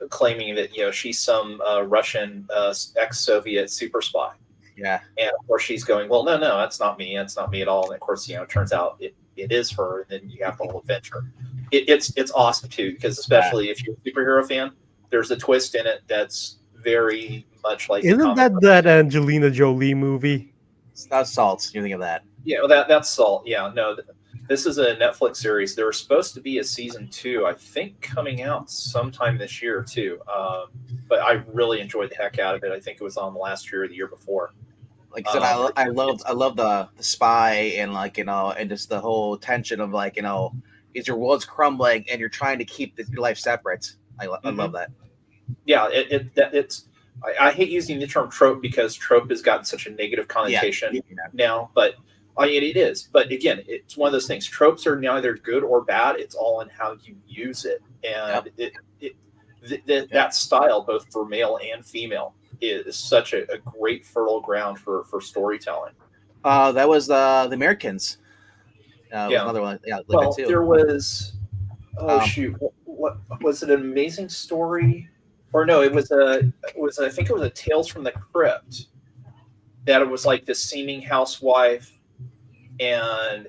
claiming that she's some Russian ex-Soviet super spy. Yeah, and of course she's going, well, no, that's not me. That's not me at all. And of course, it turns out it is her. And then you have the whole adventure. It's awesome too, because especially if you're a superhero fan, there's a twist in it that's very much like. Isn't that Angelina Jolie movie? It's not Salt. You think of that? Yeah, well, that's Salt. Yeah, no, this is a Netflix series. There was supposed to be a season 2, I think, coming out sometime this year too. But I really enjoyed the heck out of it. I think it was on last year or the year before. Like I said, I love the spy and and just the whole tension of is your world's crumbling and you're trying to keep your life separate. I love that. Yeah, it's. I hate using the term trope because trope has gotten such a negative connotation now, but it is. But again, it's one of those things. Tropes are neither good or bad. It's all in how you use it, and that style, both for male and female, is such a great fertile ground for storytelling. That was the Americans. Was another one. Yeah, well, too. There was. What was it? An Amazing Story, or no? It was I think it was a Tales from the Crypt. That it was like this seeming housewife, and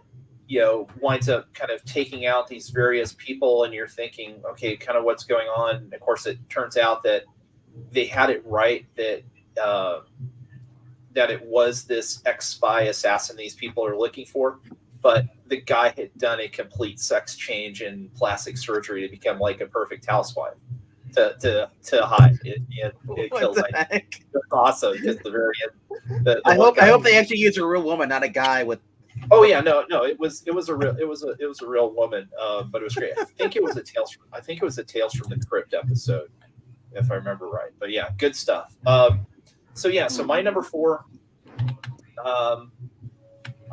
winds up kind of taking out these various people, and you're thinking, okay, kind of what's going on. And of course, it turns out that they had it right, that it was this ex-spy assassin these people are looking for, but the guy had done a complete sex change in plastic surgery to become like a perfect housewife to hide it. It kills. It's awesome because the very end. I hope they actually use a real woman, not a guy with Oh yeah, no, it was a real woman, but it was great. I think it was a Tales from the Crypt episode, if I remember right. But yeah, good stuff. So my number 4.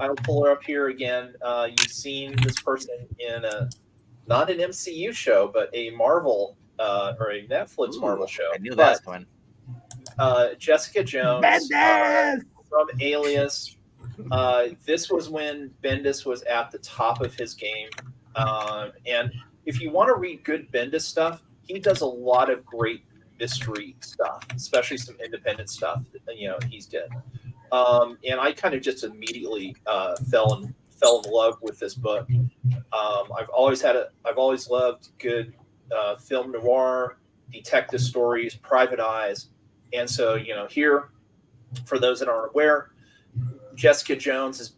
I'll pull her up here again. You've seen this person in not an MCU show, but a Marvel or a Netflix Marvel show. I knew that was coming. Jessica Jones from Alias. This was when Bendis was at the top of his game. And if you want to read good Bendis stuff, he does a lot of great mystery stuff, especially some independent stuff that, he's did. And I kind of just immediately fell in love with this book. I've always loved good film noir, detective stories, private eyes. And so, here, for those that aren't aware, Jessica Jones is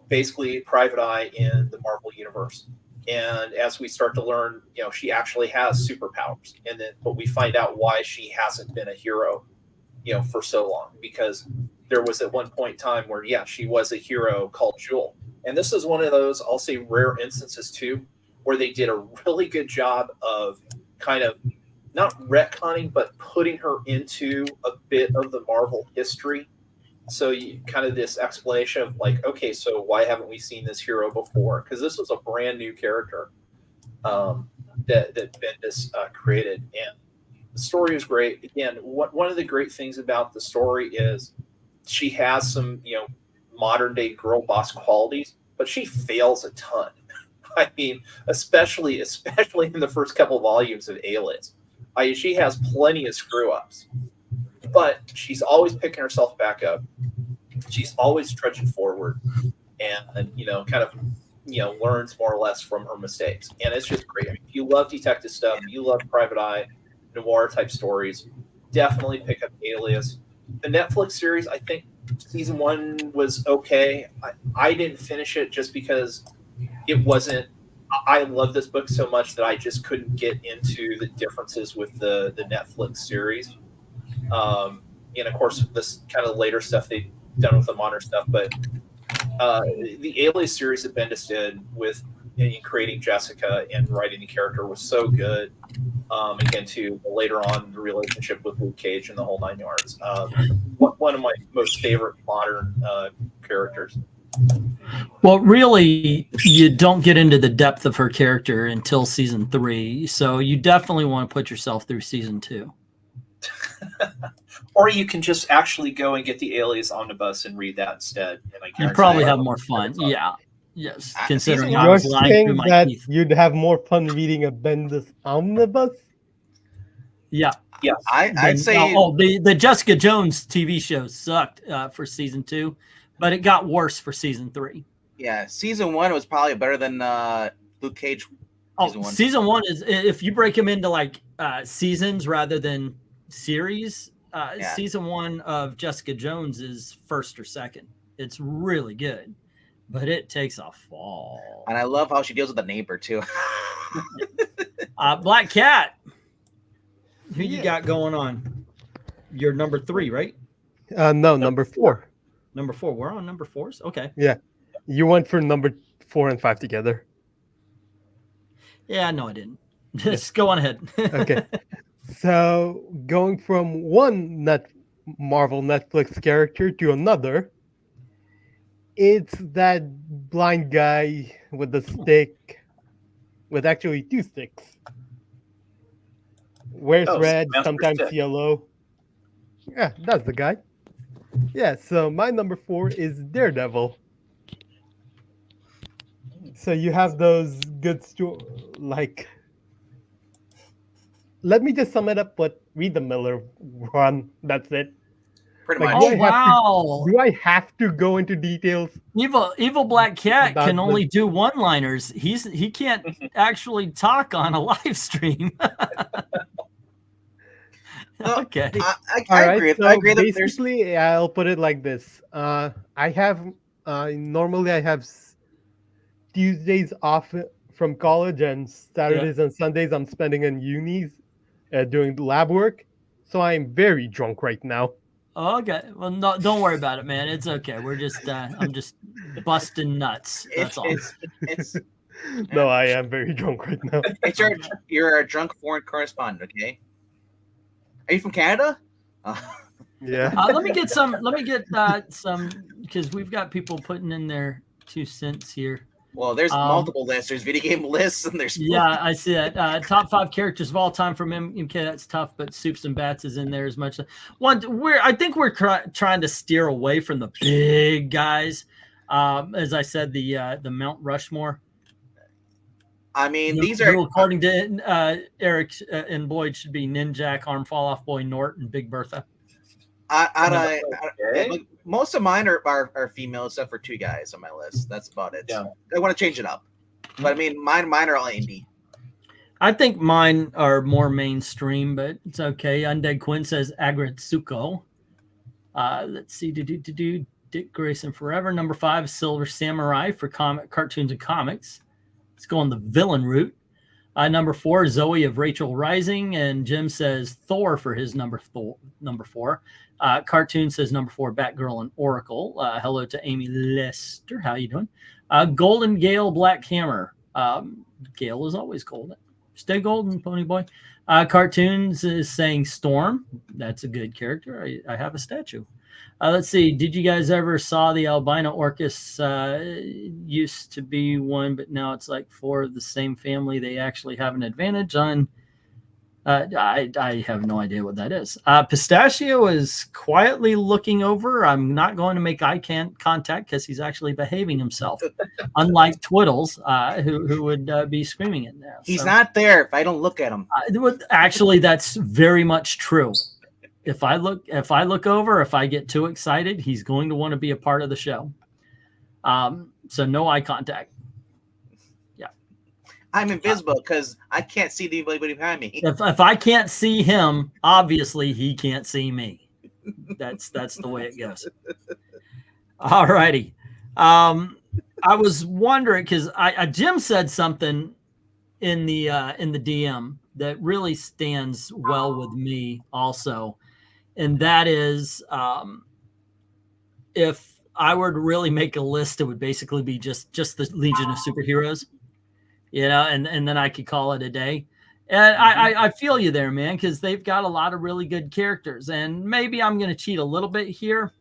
basically Private Eye in the Marvel universe. And as we start to learn, she actually has superpowers. But we find out why she hasn't been a hero, for so long, because there was at one point in time where, she was a hero called Jewel. And this is one of those, I'll say, rare instances too, where they did a really good job of kind of not retconning, but putting her into a bit of the Marvel history. So you kind of this explanation of like, okay, so why haven't we seen this hero before? Because this was a brand new character that Bendis created, and the story is great. Again, one of the great things about the story is she has some modern day girl boss qualities, but she fails a ton. I mean, especially in the first couple volumes of Alias. She has plenty of screw ups, but she's always picking herself back up. She's always trudging forward, and learns more or less from her mistakes. And it's just great. I mean, if you love detective stuff, you love private eye, noir type stories, definitely pick up Alias. The Netflix series, I think season 1 was okay. I didn't finish it just because it wasn't. I love this book so much that I just couldn't get into the differences with the Netflix series. And of course, this kind of later stuff they've done with the modern stuff. But the Alias series that Bendis did with creating Jessica and writing the character was so good. Again, too, later on, the relationship with Luke Cage and the whole 9 yards. One of my most favorite modern characters. Well, really, you don't get into the depth of her character until season 3. So you definitely want to put yourself through season 2. Or you can just actually go and get the Alias omnibus and read that instead. And you probably have more fun. Yeah. Yes. Considering I you're was lying saying through my that teeth. you'd have more fun reading a Bendis omnibus? Yeah. Yes. I'd say the Jessica Jones TV show sucked for season 2, but it got worse for season 3. Yeah, season 1 was probably better than Luke Cage. Season 1 is, if you break them into like seasons rather than series, season 1 of Jessica Jones is first or second. It's really good, but it takes a fall. And I love how she deals with the neighbor too. Black Cat. Who you got going on? You're number 3, right? No, number 4. Number 4. We're on number 4s? Okay. Yeah. You went for number 4 and 5 together. Yeah, no, I didn't. Just go on ahead. Okay. So going from one Marvel Netflix character to another, it's that blind guy with the stick, with actually 2 sticks. Wears red, sometimes yellow. Yeah, that's the guy. Yeah, so my number 4 is Daredevil. So you have those good like. Let me just sum it up. But read the Miller run. That's it. Pretty Like, much. do I have to go into details? Evil Black Cat can only do one-liners. He can't actually talk on a live stream. Okay. I agree. So I agree that basically, I'll put it like this. I have normally I have Tuesdays off from college, and Saturdays and Sundays I'm spending in unis doing lab work. So I am very drunk right now. Okay. Well, no, don't worry about it, man. It's okay. We're just I'm just busting nuts. That's all. It's No, I am very drunk right now. it's you're a drunk foreign correspondent. Okay. Are you from Canada? Yeah. Let me get some because we've got people putting in their 2 cents here. Well, there's multiple lists. There's video game lists, and there's Yeah, I see that. Top 5 characters of all time from MK. That's tough, but Soups and Bats is in there as much. I think we're trying to steer away from the big guys. As I said, the Mount Rushmore. I mean, these are according to Eric and Boyd should be Ninjak, Arm Fall Off Boy, Nort, and Big Bertha. Most of mine are female, except for 2 guys on my list. That's about it. Yeah. I want to change it up, but I mean, mine are all indie. I think mine are more mainstream, but it's okay. Undead Quinn says Agretsuko. Let's see. Dick Grayson Forever. Number 5, Silver Samurai for cartoons and comics. Let's go on the villain route. Number 4, Zoe of Rachel Rising, and Jim says Thor for his number 4. Cartoon says number 4, Batgirl and Oracle. Hello to Amy Lester. How you doing? Golden Gale Black Hammer. Gale is always golden. Stay golden, Pony Boy. Cartoons is saying Storm. That's a good character. I have a statue. Let's see. Did you guys ever saw the albino orcus? Used to be one, but now it's like 4 of the same family. They actually have an advantage on. I have no idea what that is. Pistachio is quietly looking over. I'm not going to make eye contact because he's actually behaving himself, unlike Twiddles, who would be screaming it now. He's not there if I don't look at him. Actually, that's very much true. If I look over, if I get too excited, he's going to want to be a part of the show. So no eye contact. Yeah. I'm invisible because I can't see anybody behind me. If I can't see him, obviously he can't see me. That's the way it goes. All righty. I was wondering because Jim said something in the DM that really stands well with me also. And that is, if I were to really make a list, it would basically be just the Legion of Superheroes, and then I could call it a day. And I feel you there, man, because they've got a lot of really good characters. And maybe I'm going to cheat a little bit here,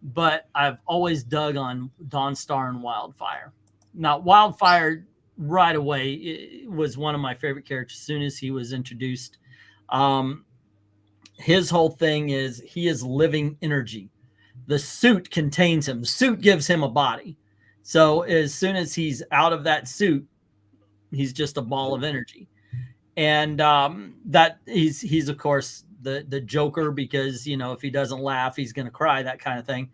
but I've always dug on Dawnstar and Wildfire. Now, Wildfire right away was one of my favorite characters as soon as he was introduced. His whole thing is he is living energy. The suit contains him. The suit gives him a body. So as soon as he's out of that suit, he's just a ball of energy. And that he's of course the Joker because if he doesn't laugh, he's going to cry, that kind of thing.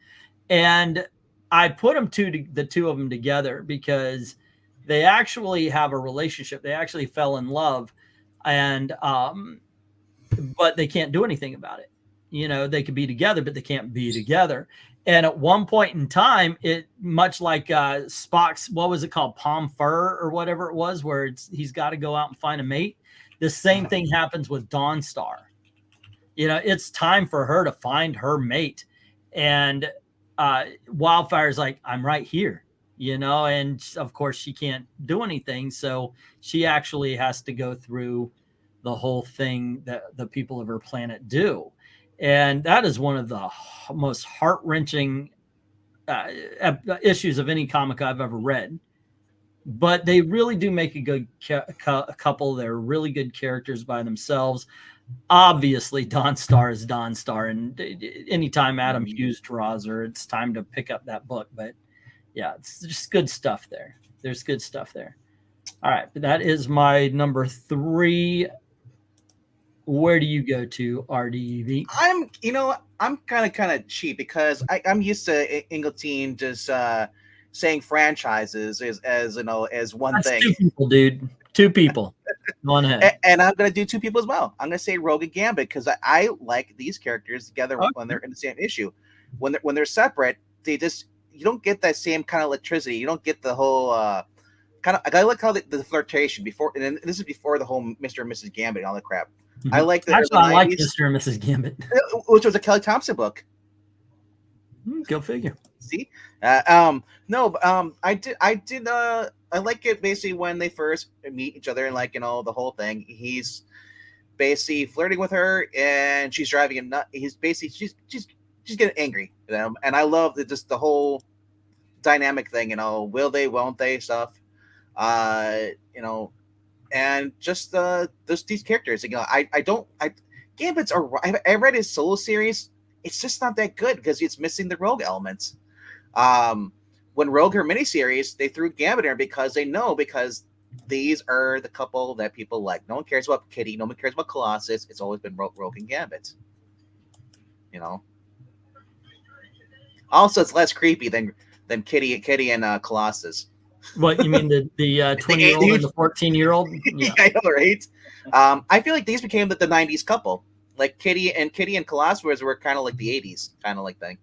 And I put the 2 of them together because they actually have a relationship. They actually fell in love, and but they can't do anything about it. They could be together, but they can't be together. And at one point in time, it much like Spock's, what was it called? Palm Fur or whatever it was, where he's got to go out and find a mate. The same thing happens with Dawnstar. It's time for her to find her mate. And Wildfire's like, I'm right here, and of course she can't do anything. So she actually has to go through the whole thing that the people of her planet do. And that is one of the most heart-wrenching issues of any comic I've ever read. But they really do make a good couple. They're really good characters by themselves. Obviously, Dawnstar is Dawnstar, and anytime Adam Hughes draws her, it's time to pick up that book. But yeah, it's just good stuff there. There's good stuff there. All right, that is my number 3. Where do you go to, RDEV? I'm kind of cheap because I'm used to Ingleton just saying franchises as one That's thing. 2 people, dude. 2 people. Go on ahead. And I'm going to do 2 people as well. I'm going to say Rogue and Gambit because I like these characters together when they're in the same issue. When they're separate, you don't get that same kind of electricity. You don't get the whole kind of. I like how the flirtation before, and this is before the whole Mr. and Mrs. Gambit and all that crap. Mm-hmm. I like the Actually, I like Mr. and Mrs. Gambit, which was a Kelly Thompson book. Go figure. See, no, I like it basically when they first meet each other and like the whole thing. He's basically flirting with her and she's driving him nuts. He's basically she's getting angry with him, and I love just the whole dynamic thing. Will they, won't they stuff. And just these characters. Gambit's I read his solo series. It's just not that good because it's missing the rogue elements. When Rogue her miniseries, they threw Gambit in because these are the couple that people like. No one cares about Kitty. No one cares about Colossus. It's always been Rogue and Gambit. Also, it's less creepy than Kitty and Colossus. What you mean the 20-year-old and the 14-year-old? Yeah, I know, right? I feel like these became the 90s couple. Like Kitty and Colossus were kind of like the 80s kind of like thing.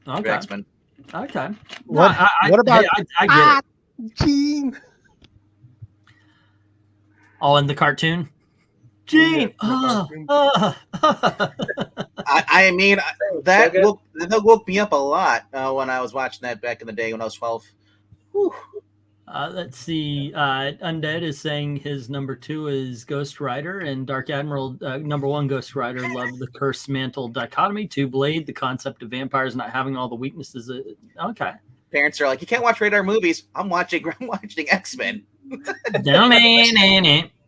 Okay. X-Men. Okay. What about I get it. Gene? Oh, in the cartoon? Gene! Yeah, I mean, that woke me up a lot when I was watching that back in the day when I was 12. Whew. Let's see. Undead is saying his number 2 is Ghost Rider, and Dark Admiral number 1 Ghost Rider loved the Curse Mantle dichotomy. 2 Blade, the concept of vampires not having all the weaknesses. Okay. Parents are like, you can't watch radar movies. I'm watching X-Men.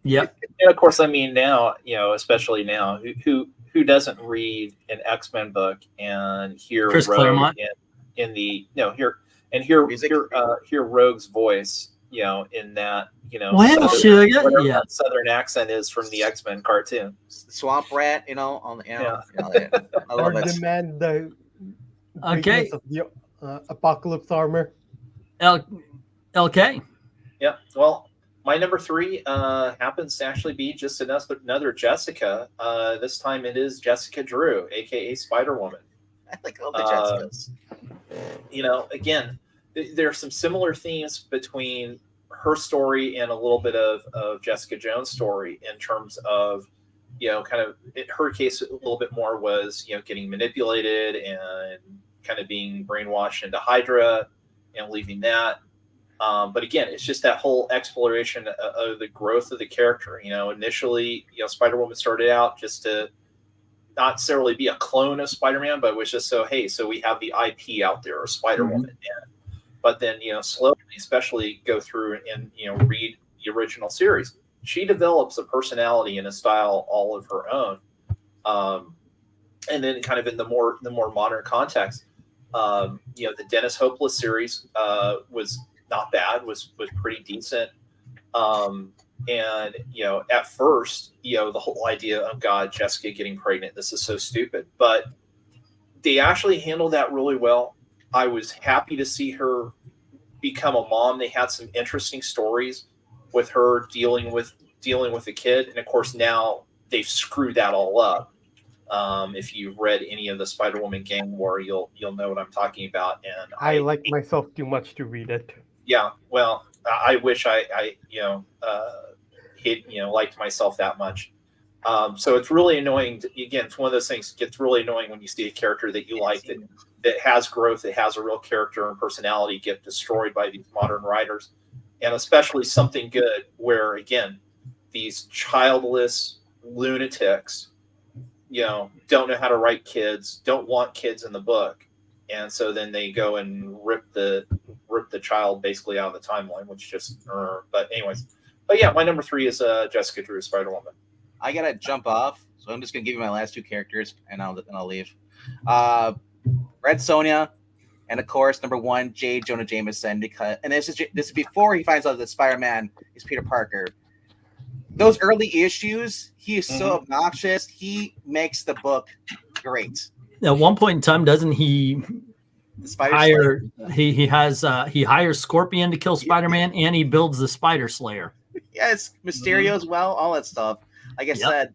Yep. And of course, I mean now, especially now, who doesn't read an X-Men book and hear Chris Rogue Claremont hear Rogue's voice, in that, Well, whatever that Southern accent is from the X-Men cartoon. Swamp Rat, I love it. Demand the Okay. of the Apocalypse armor. LK. Yeah. Well, my number 3 happens to actually be just another Jessica. This time it is Jessica Drew, aka Spider-Woman. I like all the Jessicas. Again, there are some similar themes between her story and a little bit of Jessica Jones' story in terms of, kind of in her case, a little bit more was, getting manipulated and kind of being brainwashed into Hydra and leaving that. But again, it's just that whole exploration of the growth of the character. Initially, Spider-Woman started out just to not necessarily be a clone of Spider-Man, but it was just so we have the IP out there of Spider-Woman. Mm-hmm. But then, slowly, especially go through and, read the original series. She develops a personality and a style all of her own. And then kind of in the more modern context, the Dennis Hopeless series was not bad, was pretty decent. And, at first, the whole idea of, God, Jessica getting pregnant, this is so stupid. But they actually handled that really well. I was happy to see her become a mom. They had some interesting stories with her dealing with the kid. And, of course, now they've screwed that all up. If you've read any of the Spider-Woman Gang War, you'll know what I'm talking about. And I like myself too much to read it. Yeah, well, I wish I liked myself that much. So it's really annoying. Again, it's one of those things. It gets really annoying when you see a character that you like that has growth, that has a real character and personality, get destroyed by these modern writers, and especially something good where, again, these childless lunatics, don't know how to write kids, don't want kids in the book, and so then they go and rip the child basically out of the timeline, which just. But anyways. But yeah, my number 3 is Jessica Drew, Spider-Woman. I gotta jump off, so I'm just gonna give you my last 2 characters, and I'll leave. Red Sonja, and of course number 1, J. Jonah Jameson, and this is before he finds out that Spider-Man is Peter Parker. Those early issues, he is so obnoxious. He makes the book great. At one point in time, doesn't he? He hires Scorpion to kill Spider-Man, and he builds the Spider Slayer. Yes, Mysterio as well, all that stuff. Like I said,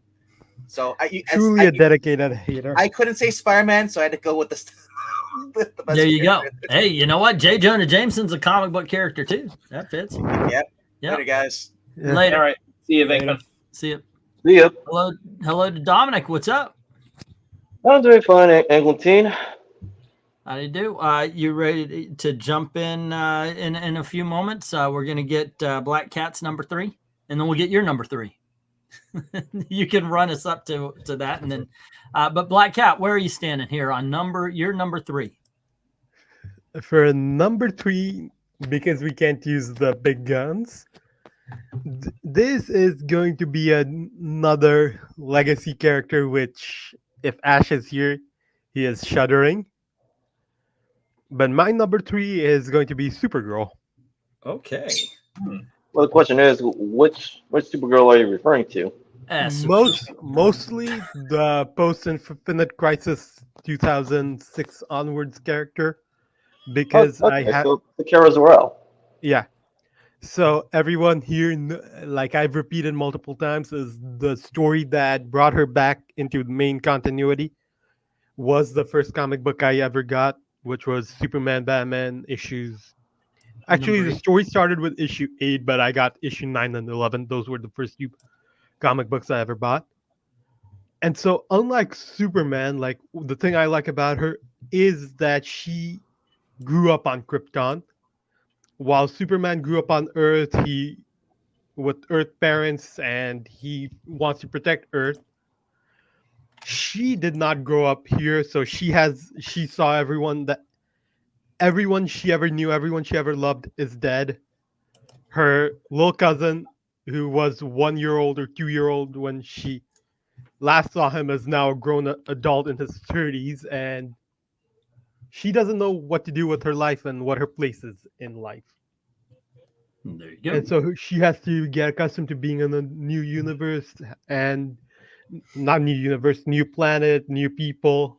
so truly a dedicated hater. I couldn't say Spider-Man, so I had to go with the there you go. Hey, you know what? J. Jonah Jameson's a comic book character too. That fits. Yep. Later, guys. Yeah. Later. All right. See you, VENKMAN. See you. See ya. Hello to Dominic. What's up? I'm doing fine, Eglantine. How do you do? You ready to jump in a few moments? We're gonna get Black Cat's number 3, and then we'll get your number 3. You can run us up to that, and then. But Black Cat, where are you standing here on your number 3? For number 3, because we can't use the big guns, this is going to be another legacy character, which, if Ash is here, he is shuddering. But my number 3 is going to be Supergirl. Okay. Well, the question is, which Supergirl are you referring to? Mostly the post-Infinite Crisis 2006 onwards character, because I have the Kara Zor-El. Yeah. So everyone here, like I've repeated multiple times, is the story that brought her back into the main continuity was the first comic book I ever got, which was Superman Batman issues. Actually, the story started with issue 8, but I got issue 9 and 11. Those were the first 2 comic books I ever bought. And so, unlike Superman, like the thing I like about her is that she grew up on Krypton. While Superman grew up on Earth, with Earth parents, and he wants to protect Earth. She did not grow up here, so she saw everyone she ever knew, everyone she ever loved is dead. Her little cousin, who was 1 year old or 2 year old when she last saw him, is now a grown adult in his 30s, and she doesn't know what to do with her life and what her place is in life. There you go. And so she has to get accustomed to being in a new universe, and not new universe, new planet, new people,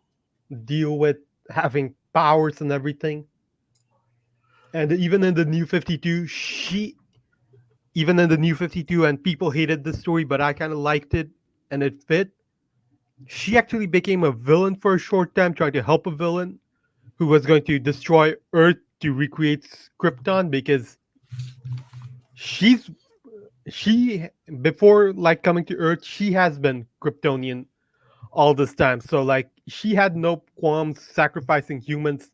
deal with having powers and everything. And even in the New 52, and people hated the story, but I kind of liked it and it fit. She actually became a villain for a short time, trying to help a villain who was going to destroy Earth to recreate Krypton, because she before like coming to Earth, she has been Kryptonian all this time. So like she had no qualms sacrificing humans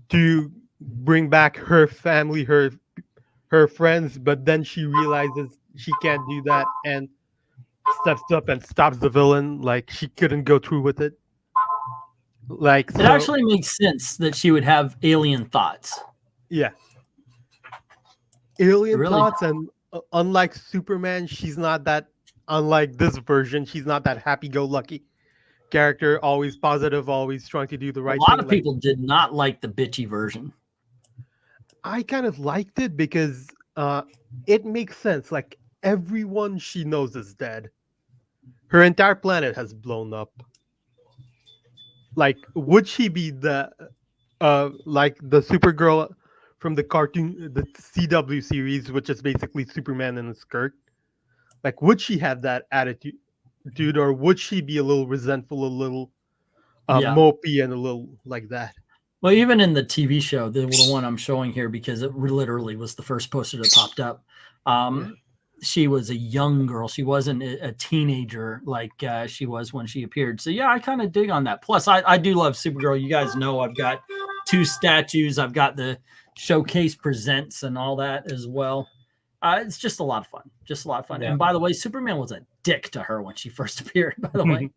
to bring back her family, her friends, but then she realizes she can't do that and steps up and stops the villain. Like she couldn't go through with it. Like it actually makes sense that she would have alien thoughts. Yeah. Alien thoughts, and unlike Superman, she's not that, unlike this version, she's not that happy-go-lucky character, always positive, always trying to do the right thing. A lot of people did not like the bitchy version. I kind of liked it because it makes sense. Like everyone she knows is dead. Her entire planet has blown up. Like, would she be the like the Supergirl from the cartoon, the CW series, which is basically Superman in a skirt? Like, would she have that attitude, or would she be a little resentful, a little mopey, and a little like that? Well, even in the TV show, the one I'm showing here, because it literally was the first poster that popped up, she was a young girl. She wasn't a teenager like she was when she appeared. So, yeah, I kind of dig on that. Plus, I do love Supergirl. You guys know I've got 2 statues. I've got the Showcase Presents and all that as well. It's just a lot of fun. Just a lot of fun. Yeah. And by the way, Superman was a dick to her when she first appeared, by the way.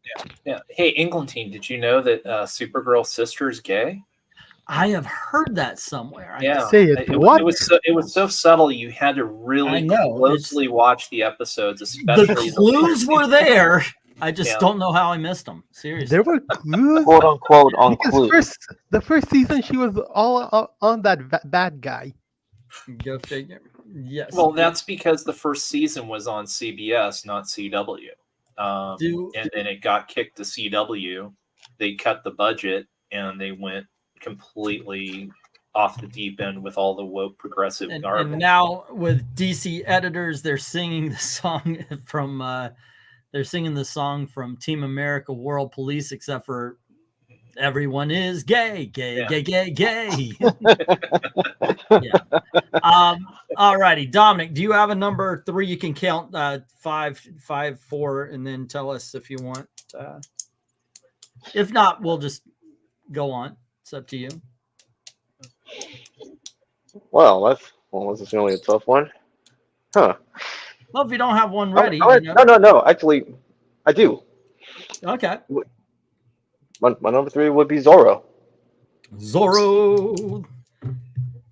Yeah. Hey, Englentine, did you know that Supergirl's sister is gay? I have heard that somewhere. Yeah. Say it. What? It was so subtle, you had to really closely watch the episodes, especially the clues were there. I just don't know how I missed them. Seriously. There were clues. Quote unquote on clues. The first season, she was all on that bad guy. Go figure. Yes. Well, that's because the first season was on CBS, not CW. And then it got kicked to CW. They cut the budget and they went completely off the deep end with all the woke progressive garbage. And now with DC editors, they're singing the song from Team America World Police, except for everyone is gay. Yeah. All righty, Dominic, do you have a number 3? You can count 5, 4, and then tell us if you want. If not, we'll just go on. It's up to you. Well, this is really a tough one. Huh. Well, if you don't have one ready, No. Actually, I do. Okay. My number 3 would be Zorro. Zorro.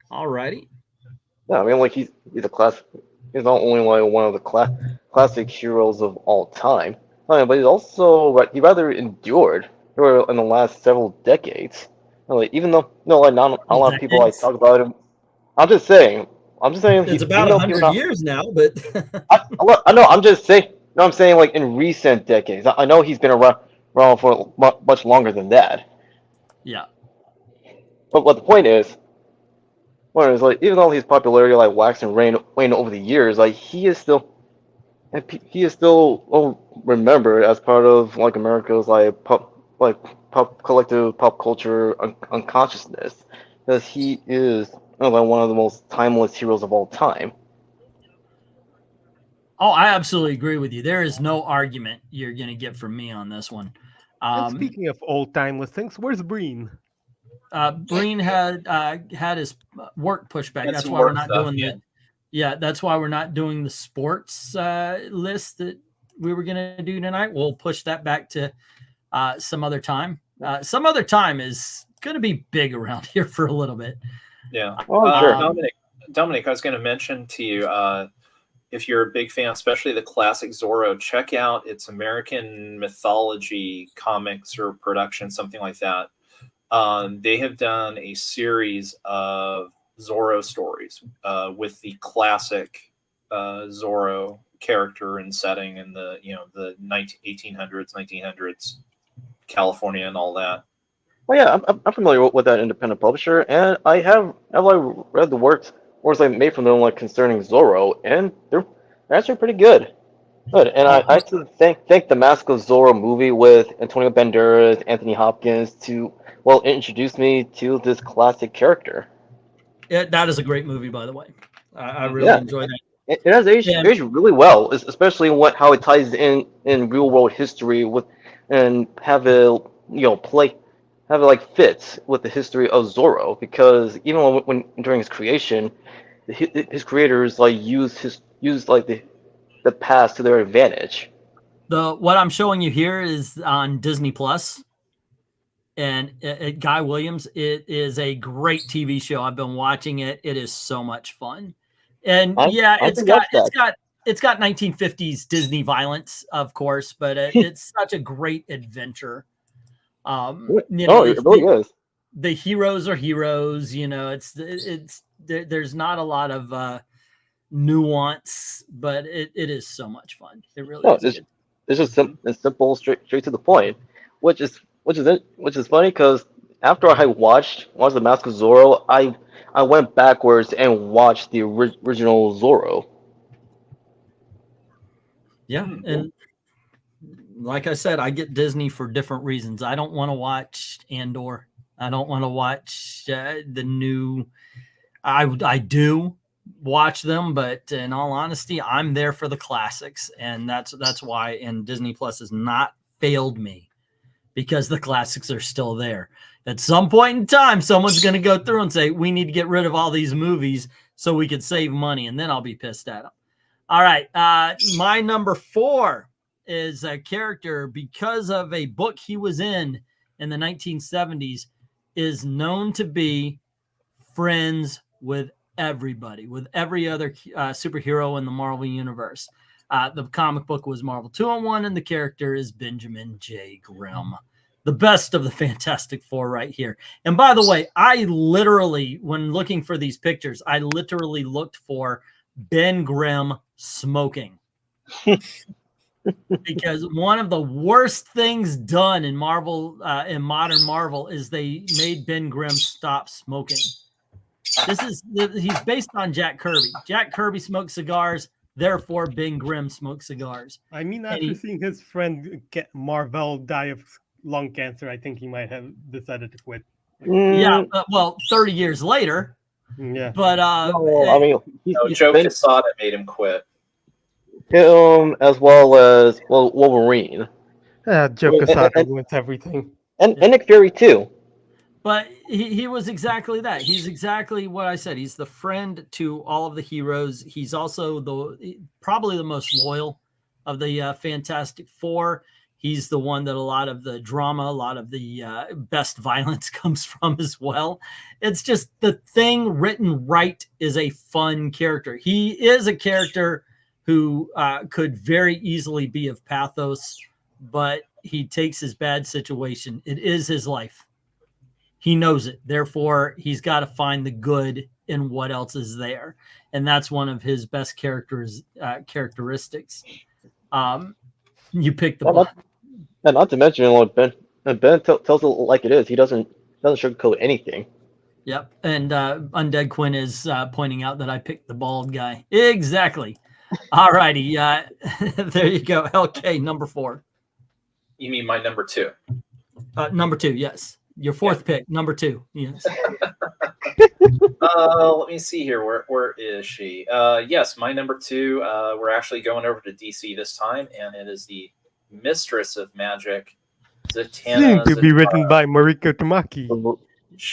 Alrighty. Yeah, I mean, like he's a classic. He's not only like one of the classic heroes of all time, but he's also he rather endured in the last several decades. Like, even though like not a lot of people like talk about him, I'm just saying. It's about 100 years now, but I know. I'm just saying. No, I'm saying like in recent decades. I know he's been around for much longer than that. Yeah. But what the point is, like even though his popularity like waxed and waned over the years, like he is still remembered as part of like America's collective pop culture unconsciousness, because he is like one of the most timeless heroes of all time. Oh, I absolutely agree with you. There is no argument you're going to get from me on this one. And speaking of old timeless things, where's Breen? Breen had his work pushed back. That's why we're not doing that's why we're not doing the sports list that we were going to do tonight. We'll push that back to some other time. Some other time is going to be big around here for a little bit. Yeah. Sure. Dominic, I was going to mention to you, if you're a big fan, especially the classic Zorro, check out its American mythology comics or production, something like that. They have done a series of Zorro stories with the classic Zorro character and setting in the 1800s, 1900s California and all that. Well, yeah, I'm familiar with that independent publisher, and I have read the works like made from them like concerning Zorro, and they're actually pretty good. And I actually thank the Mask of Zorro movie with Antonio Banderas, Anthony Hopkins to introduce me to this classic character. That is a great movie, by the way. I really enjoyed that. It has aged really well, especially how it ties in real world history and have it fits with the history of Zorro, because even when during his creation, his creators used the past to their advantage. What I'm showing you here is on Disney Plus, and Guy Williams. It is a great TV show. I've been watching it. It is so much fun, and it's got 1950s Disney violence, of course, but it's such a great adventure. It really is. The heroes are heroes. There's not a lot of nuance, but it is so much fun. It really is. It's just simple, straight to the point, which is funny, because after I watched the Mask of Zorro, I went backwards and watched the original Zorro. Yeah, and like I said, I get Disney for different reasons. I don't want to watch Andor. I don't want to watch the new. I do watch them, but in all honesty, I'm there for the classics, and that's why. And Disney Plus has not failed me, because the classics are still there. At some point in time, someone's going to go through and say, we need to get rid of all these movies so we could save money, and then I'll be pissed at them. All right, my number 4 is a character, because of a book he was in the 1970s, is known to be friends with everybody, with every other superhero in the Marvel universe. The comic book was Marvel 2-in-1, and the character is Benjamin J. Grimm, the best of the Fantastic Four right here. And by the way, I literally, when looking for these pictures, I literally looked for Ben Grimm smoking. Because one of the worst things done in Marvel, in modern Marvel, is they made Ben Grimm stop smoking. He's based on Jack Kirby. Jack Kirby smoked cigars, therefore Ben Grimm smoked cigars. I mean, after seeing his friend Marvel die of lung cancer, I think he might have decided to quit. Yeah, 30 years later. Yeah, but Joe Quesada made him quit. Him, as well as Wolverine. Joe Quesada ruins everything. And Nick Fury too. But he was exactly that. He's exactly what I said. He's the friend to all of the heroes. He's also probably the most loyal of the Fantastic Four. He's the one that a lot of the drama, a lot of the best violence comes from as well. It's just the thing written right is a fun character. He is a character who could very easily be of pathos, but he takes his bad situation. It is his life. He knows it. Therefore, he's got to find the good in what else is there. And that's one of his best characteristics. You pick the and not to mention, like Ben tells it like it is. He doesn't sugarcoat anything. Yep. And Undead Quinn is pointing out that I picked the bald guy. Exactly. All righty. There you go. LK, number 4. You mean my number 2? Number 2, yes. Your 4th pick, number 2. Yes. Let me see here. Where is she? Yes, my number 2. We're actually going over to DC this time, and it is the Mistress of Magic, Zatanna. Seemed to be written by Mariko Tamaki.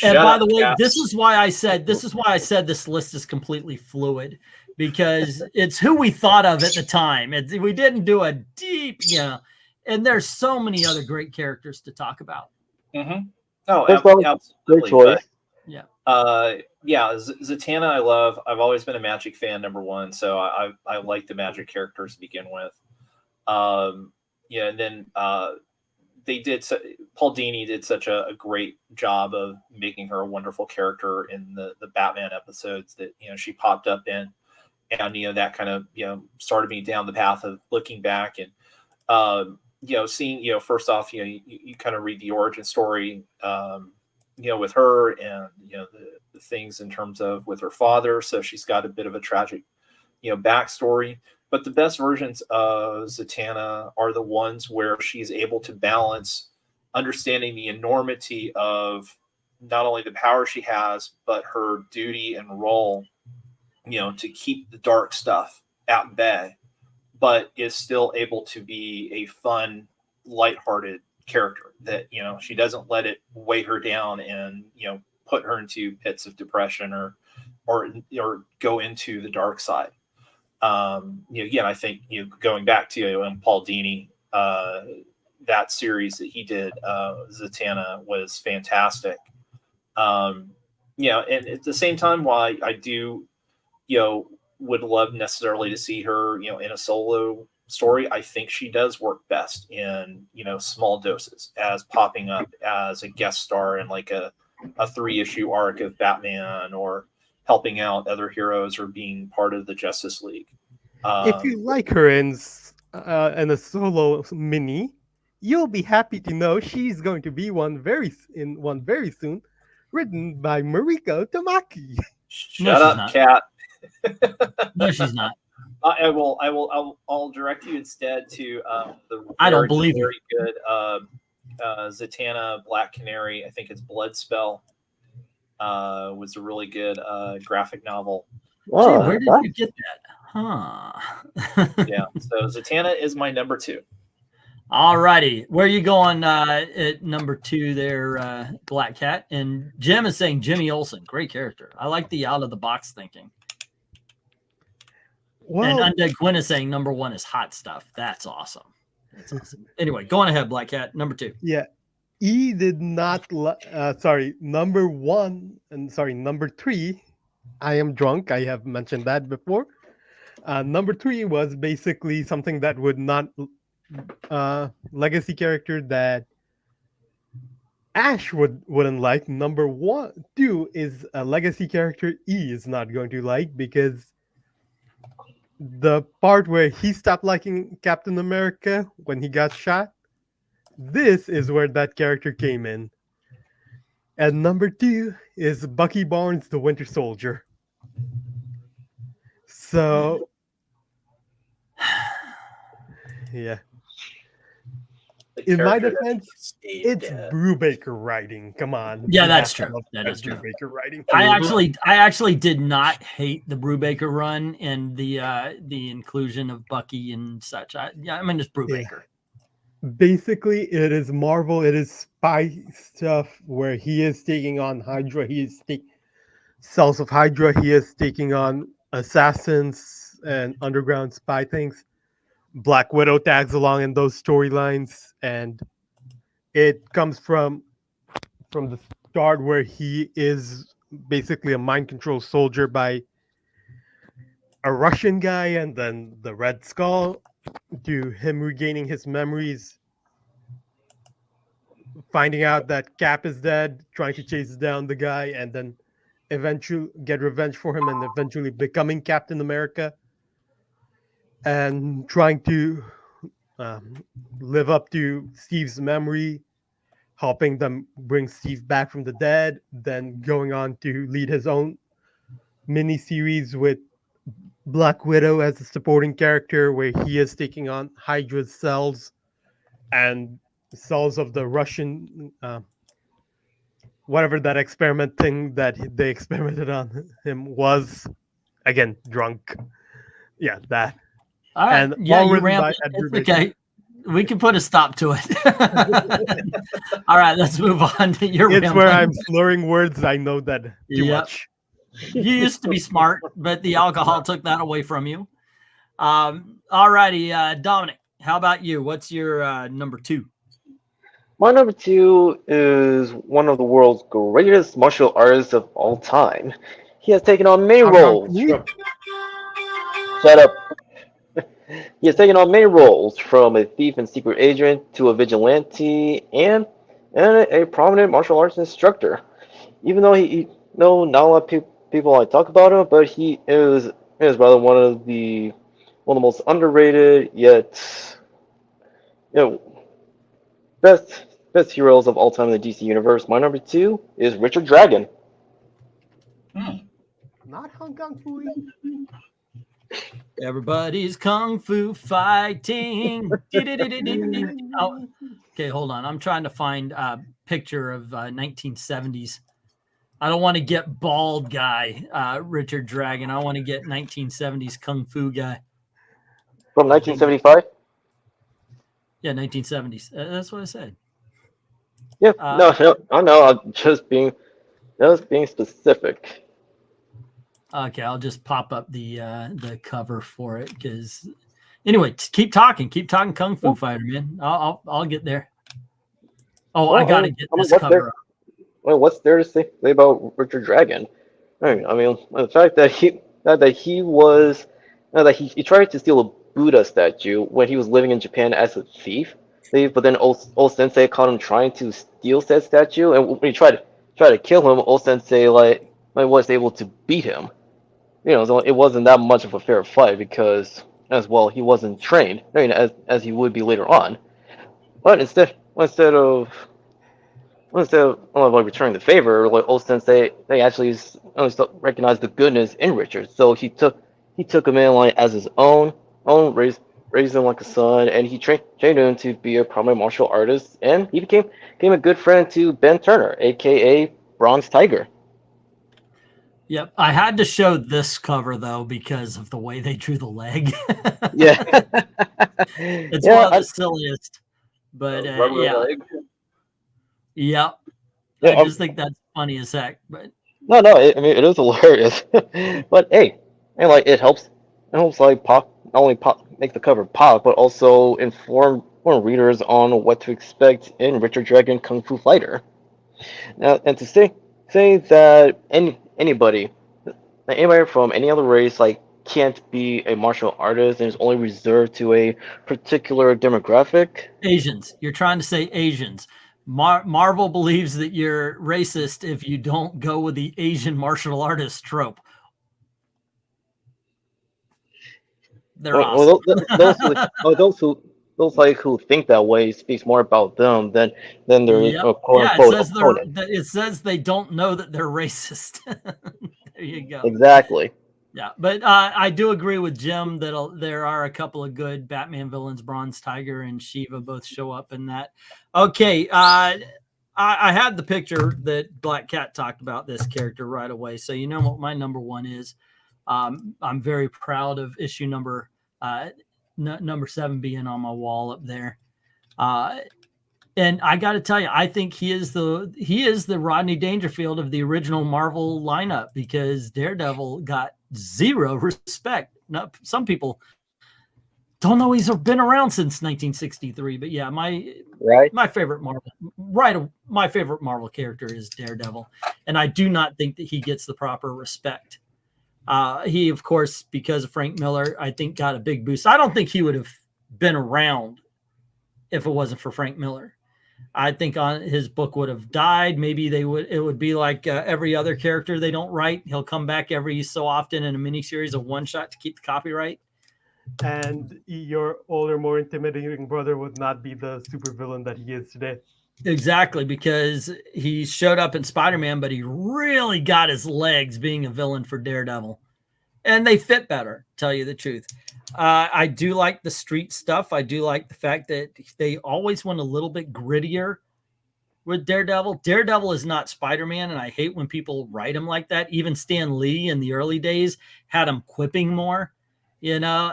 And by the way, this is why I said this list is completely fluid, because it's who we thought of at the time. We didn't do a deep, and there's so many other great characters to talk about. Mm-hmm. Oh, absolutely. Choice. Yeah. Zatanna I love. I've always been a Magic fan, number 1, so I like the Magic characters to begin with. And then Paul Dini did such a great job of making her a wonderful character in the Batman episodes that she popped up in, and that kind of started me down the path of looking back and seeing first off you kind of read the origin story with her and the things in terms of with her father, so she's got a bit of a tragic backstory. But the best versions of Zatanna are the ones where she's able to balance understanding the enormity of not only the power she has, but her duty and role, to keep the dark stuff at bay, but is still able to be a fun, lighthearted character that, she doesn't let it weigh her down and, put her into pits of depression or go into the dark side. Again, I think going back to Paul Dini, that series that he did, Zatanna, was fantastic. And at the same time, while I do, would love necessarily to see her, in a solo story, I think she does work best in small doses, as popping up as a guest star in like a 3-issue arc of Batman, or helping out other heroes, or being part of the Justice League. If you like her in a solo mini, you'll be happy to know she's going to be one very soon, written by Mariko Tamaki. Shut up, Kat. No, she's not. I'll direct you instead to I don't believe very good Zatanna Black Canary. I think it's Bloodspell. Was a really good graphic novel. Wow, Gee, where did you get that? Huh. Yeah. So Zatanna is my number 2. All righty. Where are you going at number 2 there, Black Cat? And Jim is saying Jimmy Olsen. Great character. I like the out-of-the-box thinking. Well, And Undead Quinn is saying number 1 is Hot Stuff. That's awesome. That's awesome. Anyway, go on ahead, Black Cat. Number 2. yeah. E did not, number 1, and number 3, I am drunk. I have mentioned that before. Number 3 was basically something that would not, legacy character that Ash wouldn't like. Number 2 is a legacy character E is not going to like, because the part where he stopped liking Captain America when he got shot, this is where that character came in. And number 2 is Bucky Barnes, the Winter Soldier. So, yeah. In my defense, it's Brubaker writing. Come on. Yeah, that's true. That is true. Brubaker writing. I actually did not hate the Brubaker run and the inclusion of Bucky and such. I mean, it's Brubaker. Basically, it is Marvel. It is spy stuff where he is taking on Hydra. He is cells of Hydra. He is taking on assassins and underground spy things. Black Widow tags along in those storylines, and it comes from the start where he is basically a mind control soldier by a Russian guy, and then the Red Skull, to him regaining his memories, finding out that Cap is dead, trying to chase down the guy, and then eventually get revenge for him, and eventually becoming Captain America, and trying to live up to Steve's memory, helping them bring Steve back from the dead, then going on to lead his own mini series with Black Widow as a supporting character, where he is taking on Hydra's cells and cells of the Russian, whatever that experiment thing that they experimented on him was. Again, drunk. Yeah, that. All right. And Yeah, all you written by rambling. Edgar It's okay. We can put a stop to it. All right, let's move on to your It's rambling. where I'm slurring words. I know that too Yep. much. You used to be smart, but the alcohol took that away from you. All righty, Dominic, how about you? What's your number 2? My number 2 is one of the world's greatest martial artists of all time. He has taken on many roles. Shut up. He has taken on many roles, from a thief and secret agent to a vigilante and a prominent martial arts instructor. Even though not a lot of people like talk about him, but he is rather one of the most underrated yet best heroes of all time in the DC universe. My number 2 is Richard Dragon. Not Hong Kong Fooey. Everybody's kung fu fighting. Oh, okay, hold on. I'm trying to find a picture of 1970s. I don't want to get bald guy, Richard Dragon. I want to get 1970s kung fu guy. From 1975? Yeah, 1970s. That's what I said. Yeah, no, I know. I'm just being specific. Okay, I'll just pop up the cover for it, because anyway, keep talking kung fu fighter, man. I'll get there. Oh, I gotta get this cover up. Well, what's there to say about Richard Dragon? I mean, the fact that he tried to steal a Buddha statue when he was living in Japan as a thief, but then old Sensei caught him trying to steal said statue, and when he tried to kill him, old Sensei was able to beat him. So it wasn't that much of a fair fight, because as well he wasn't trained, as he would be later on. But instead of returning the favor, old Sensei, they actually recognized the goodness in Richard. So he took him in as his own, raised him like a son, and he trained him to be a prominent martial artist, and he became a good friend to Ben Turner, aka Bronze Tiger. Yep, I had to show this cover though because of the way they drew the leg. Yeah, it's one of the silliest, but yeah. Leg. Yep. Yeah, I just think that's funny as heck. But no, it is hilarious. But hey, and it helps pop, not only make the cover pop, but also inform readers on what to expect in Richard Dragon Kung Fu Fighter. Now, and to say that anybody from any other race can't be a martial artist and is only reserved to a particular demographic. Asians, you're trying to say Asians. Marvel believes that you're racist if you don't go with the Asian martial artist trope. They're awesome. Those who think that way speaks more about them than their quote unquote opponent. It says they don't know that they're racist. There you go. Exactly. Yeah, but I do agree with Jim that there are a couple of good Batman villains. Bronze Tiger and Shiva both show up in that. Okay, I had the picture that Black Cat talked about this character right away. So you know what my number 1 is. I'm very proud of issue number 7 being on my wall up there. And I got to tell you, I think he is the Rodney Dangerfield of the original Marvel lineup, because Daredevil got zero respect. Now, some people don't know he's been around since 1963, but yeah, my favorite Marvel character is Daredevil, and I do not think that he gets the proper respect. He, of course, because of Frank Miller, I think got a big boost. I don't think he would have been around if it wasn't for Frank Miller. I think his book would have died. Maybe it would be like every other character they don't write. He'll come back every so often in a miniseries of one shot to keep the copyright. And your older, more intimidating brother would not be the supervillain that he is today. Exactly, because he showed up in Spider-Man, but he really got his legs being a villain for Daredevil. And they fit better, tell you the truth. I do like the street stuff. I do like the fact that they always went a little bit grittier with Daredevil. Daredevil is not Spider-Man, and I hate when people write him like that. Even Stan Lee in the early days had him quipping more. You know,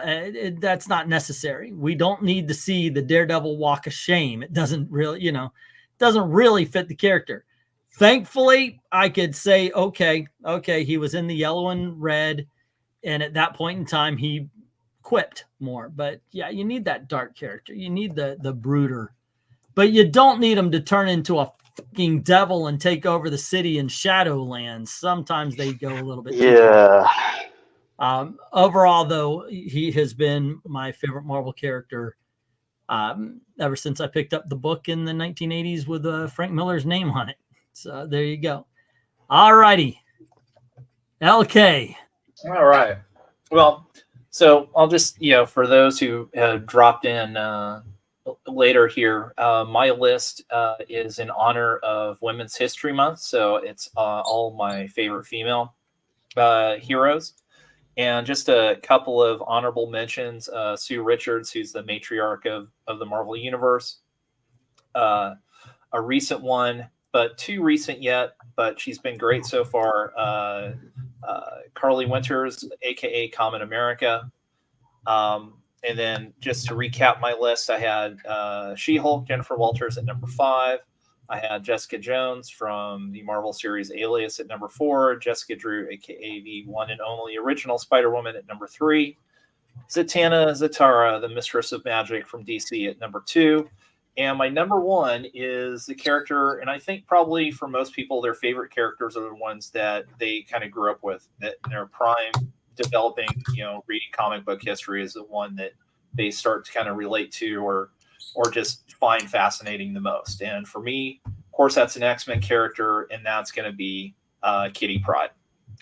that's not necessary. We don't need to see the Daredevil walk of shame. It doesn't really fit the character. Thankfully, I could say, okay, he was in the yellow and red, and at that point in time, he quipped more. But yeah, you need that dark character. You need the brooder. But you don't need him to turn into a fucking devil and take over the city in Shadowlands. Sometimes they go a little bit too far. Overall, though, he has been my favorite Marvel character ever since I picked up the book in the 1980s with Frank Miller's name on it. So there you go. All righty. LK. All right. Well, so I'll just, for those who have dropped in later here, my list is in honor of Women's History Month. So it's all my favorite female heroes. And just a couple of honorable mentions. Sue Richards, who's the matriarch of the Marvel Universe. A recent one, but too recent yet, but she's been great so far. Carly Winters, a.k.a. Common America. And then just to recap my list, I had She-Hulk, Jennifer Walters at number 5. I had Jessica Jones from the Marvel series Alias at number 4. Jessica Drew, a.k.a. the one and only original Spider-Woman at number 3. Zatanna Zatara, the Mistress of Magic from DC at number 2. And my number 1 is the character, and I think probably for most people, their favorite characters are the ones that they kind of grew up with, that in their prime developing, reading comic book history is the one that they start to kind of relate to or just find fascinating the most. And for me, of course, that's an X-Men character, and that's going to be Kitty Pryde.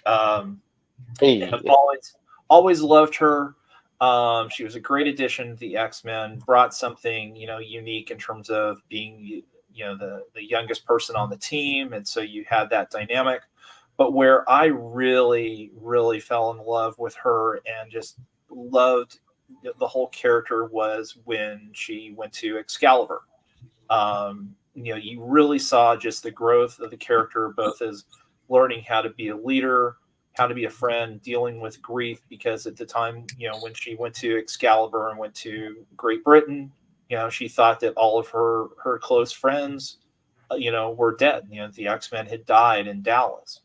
I've always loved her. She was a great addition to the X-Men, brought something, unique in terms of being, the youngest person on the team. And so you had that dynamic. But where I really, really fell in love with her and just loved the whole character was when she went to Excalibur. You really saw just the growth of the character, both as learning how to be a leader, how to be a friend, dealing with grief, because at the time, when she went to Excalibur and went to Great Britain, she thought that all of her close friends, were dead. The X-Men had died in Dallas.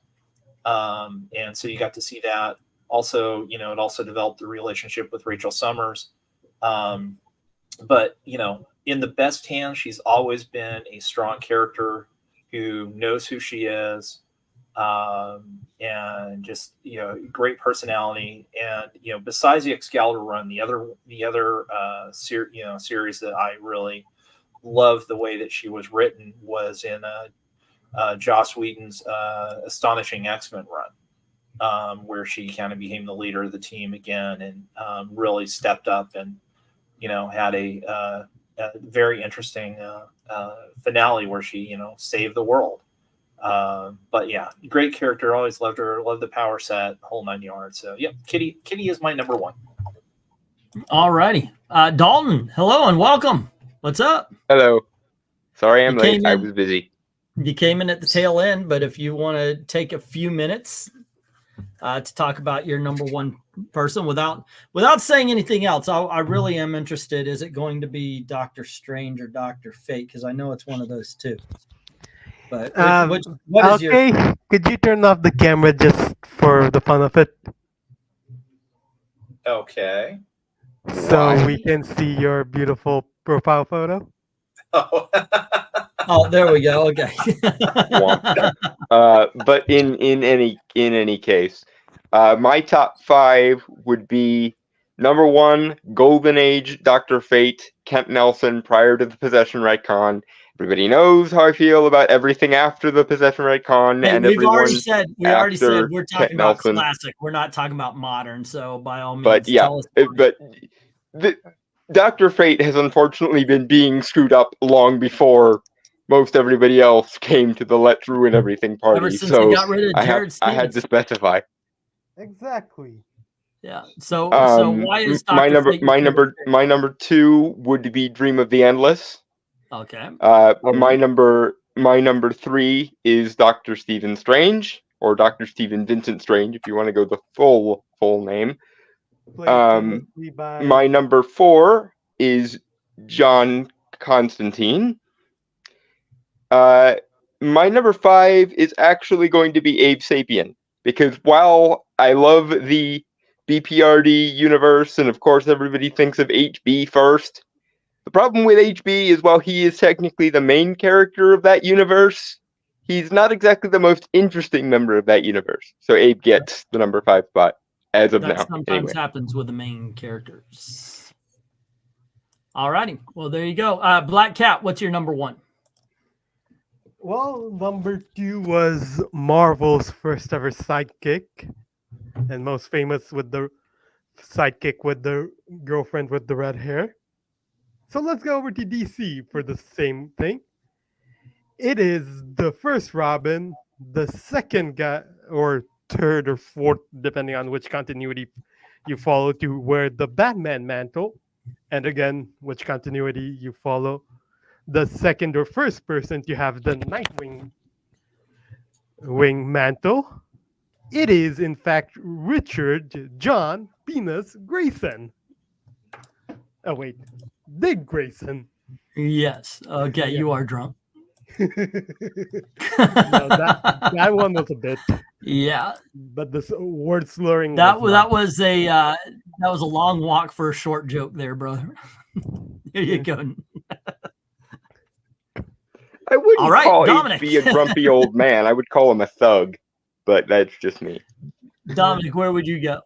And so you got to see that. Also, it also developed the relationship with Rachel Summers. But, in the best hands, she's always been a strong character who knows who she is. And just, great personality. And, besides the Excalibur run, the other series that I really loved the way that she was written was in Joss Whedon's Astonishing X-Men run, where she kind of became the leader of the team again and really stepped up and, had a very interesting finale where she, saved the world. But yeah, great character. Always loved her. Loved the power set, whole 9 yards. So yeah, Kitty is my number 1. All righty. Dalton, hello and welcome. What's up? Hello. Sorry I'm late. I was busy. You came in at the tail end, but if you want to take a few minutes, to talk about your number one person without saying anything else. I really am interested. Is it going to be Doctor Strange or Dr. Fate? Because I know it's one of those two. But what is your? Okay, could you turn off the camera just for the fun of it, Okay. so Why? we can see your beautiful profile photo? Oh. Oh, there we go. Okay. But in any case, my top 5 would be number 1, Golden Age Dr. Fate, Kent Nelson prior to the Possession Retcon. Everybody knows how I feel about everything after the Possession Retcon, Hey, and we've everyone already said we're Kent talking about Nelson. classic. We're not talking about modern. So by all means, But yeah, tell us about it. Dr. Fate has unfortunately been being screwed up long before most everybody else came to the Let's Ruin Everything party. Ever since So they got rid of Jared I had to Stevens. specify. Exactly. Yeah. So why is Dr. Fate my number 2 would be Dream of the Endless. Okay. My number 3 is Dr. Stephen Strange, or Dr. Stephen Vincent Strange, if you want to go the full name. My number 4 is John Constantine. My number 5 is actually going to be Abe Sapien, because while I love the BPRD universe, and of course everybody thinks of HB first, the problem with HB is while he is technically the main character of that universe, he's not exactly the most interesting member of that universe. So Abe gets the number 5 spot as of That now. sometimes Anyway. happens with the main characters. All righty. Well, there you go. Black Cat, what's your number 1? Well, number 2 was Marvel's first ever sidekick, and most famous with the sidekick with the girlfriend with the red hair. So let's go over to DC for the same thing. It is the first Robin, the second guy, or third or fourth, depending on which continuity you follow, to wear the Batman mantle. And again, which continuity you follow, the second or first person to have the Nightwing mantle. It is, in fact, Richard John Venus Grayson. Oh, wait. Dick Grayson. Yes. Okay, Yeah. you are drunk. No, that one was a bit. Yeah. But the word slurring. That was a long walk for a short joke there, brother. There you go. I wouldn't All right, call Dominic. HB a grumpy old man. I would call him a thug, but that's just me. Dominic, where would you go?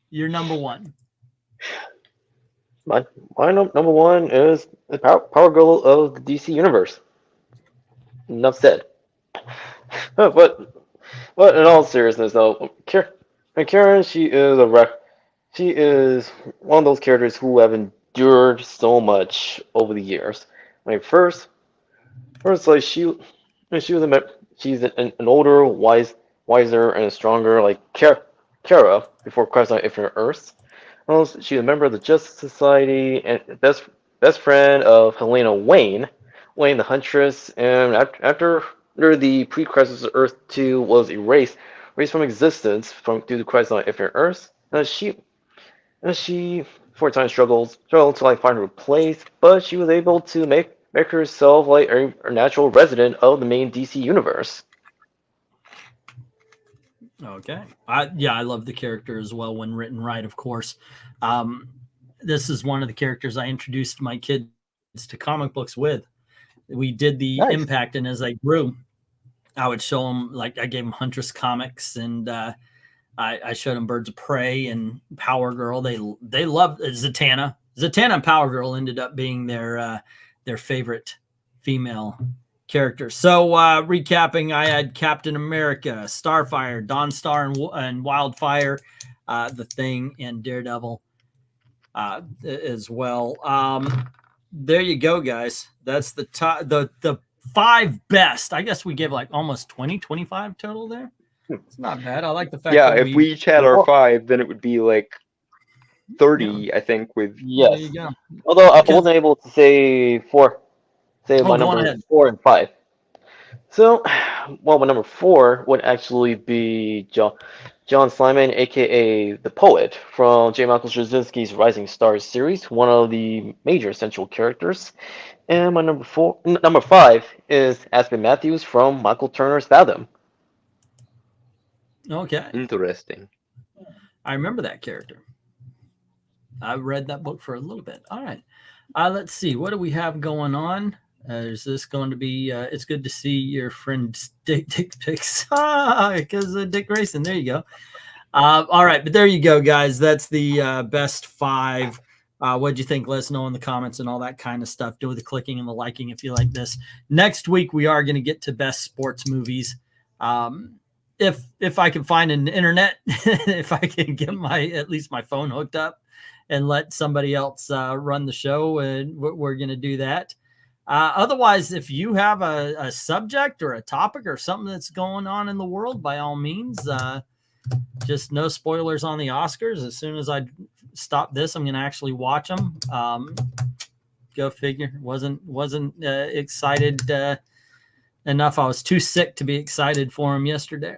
You're number 1. My number 1 is the Power Girl of the DC Universe. Enough said. But in all seriousness, though, Karen, she is one of those characters who have endured so much over the years. Like first, like she's an older, wiser, and stronger like Kara before Crisis on Infinite Earths. She's a member of the Justice Society and best friend of Helena Wayne the Huntress. And after the pre-Crisis Earth 2 was erased from existence due to Crisis on Infinite Earths, she for a time struggled to find her place, but she was able to make herself like a natural resident of the main DC universe. Okay. I love the character as well when written right, of course. This is one of the characters I introduced my kids to comic books with. We did the Impact, and as I grew, I would show them, like I gave them Huntress comics, and I showed them Birds of Prey and Power Girl. They loved Zatanna. Zatanna and Power Girl ended up being their favorite female characters. So recapping, I had Captain America, Starfire, Dawnstar, and Wildfire, The Thing, and Daredevil as well. There you go, guys. That's the top, the 5 best. I guess we gave like almost 20, 25 total there. It's not bad. I like the fact that if we each had our 5, then it would be like 30, I think, with... Yes. There you go. Although I wasn't able to say my number 4 and 5. So, well, my number 4 would actually be John Simon, aka the poet from J. Michael Straczynski's Rising Stars series, one of the major central characters. And my number 5 is Aspen Matthews from Michael Turner's Fathom. Okay. Interesting. I remember that character. I read that book for a little bit. All right. Let's see. What do we have going on? Is this going to be? It's good to see your friend's dick pics. Because Dick Grayson. There you go. All right, but there you go, guys. That's the best 5. What'd you think? Let us know in the comments and all that kind of stuff. Do the clicking and the liking if you like this. Next week we are going to get to best sports movies. If I can find an internet, if I can get at least my phone hooked up and let somebody else run the show, and we're going to do that. Otherwise, if you have a subject or a topic or something that's going on in the world, by all means, just no spoilers on the Oscars. As soon as I stop this, I'm going to actually watch them. Go figure. Wasn't excited enough. I was too sick to be excited for him yesterday.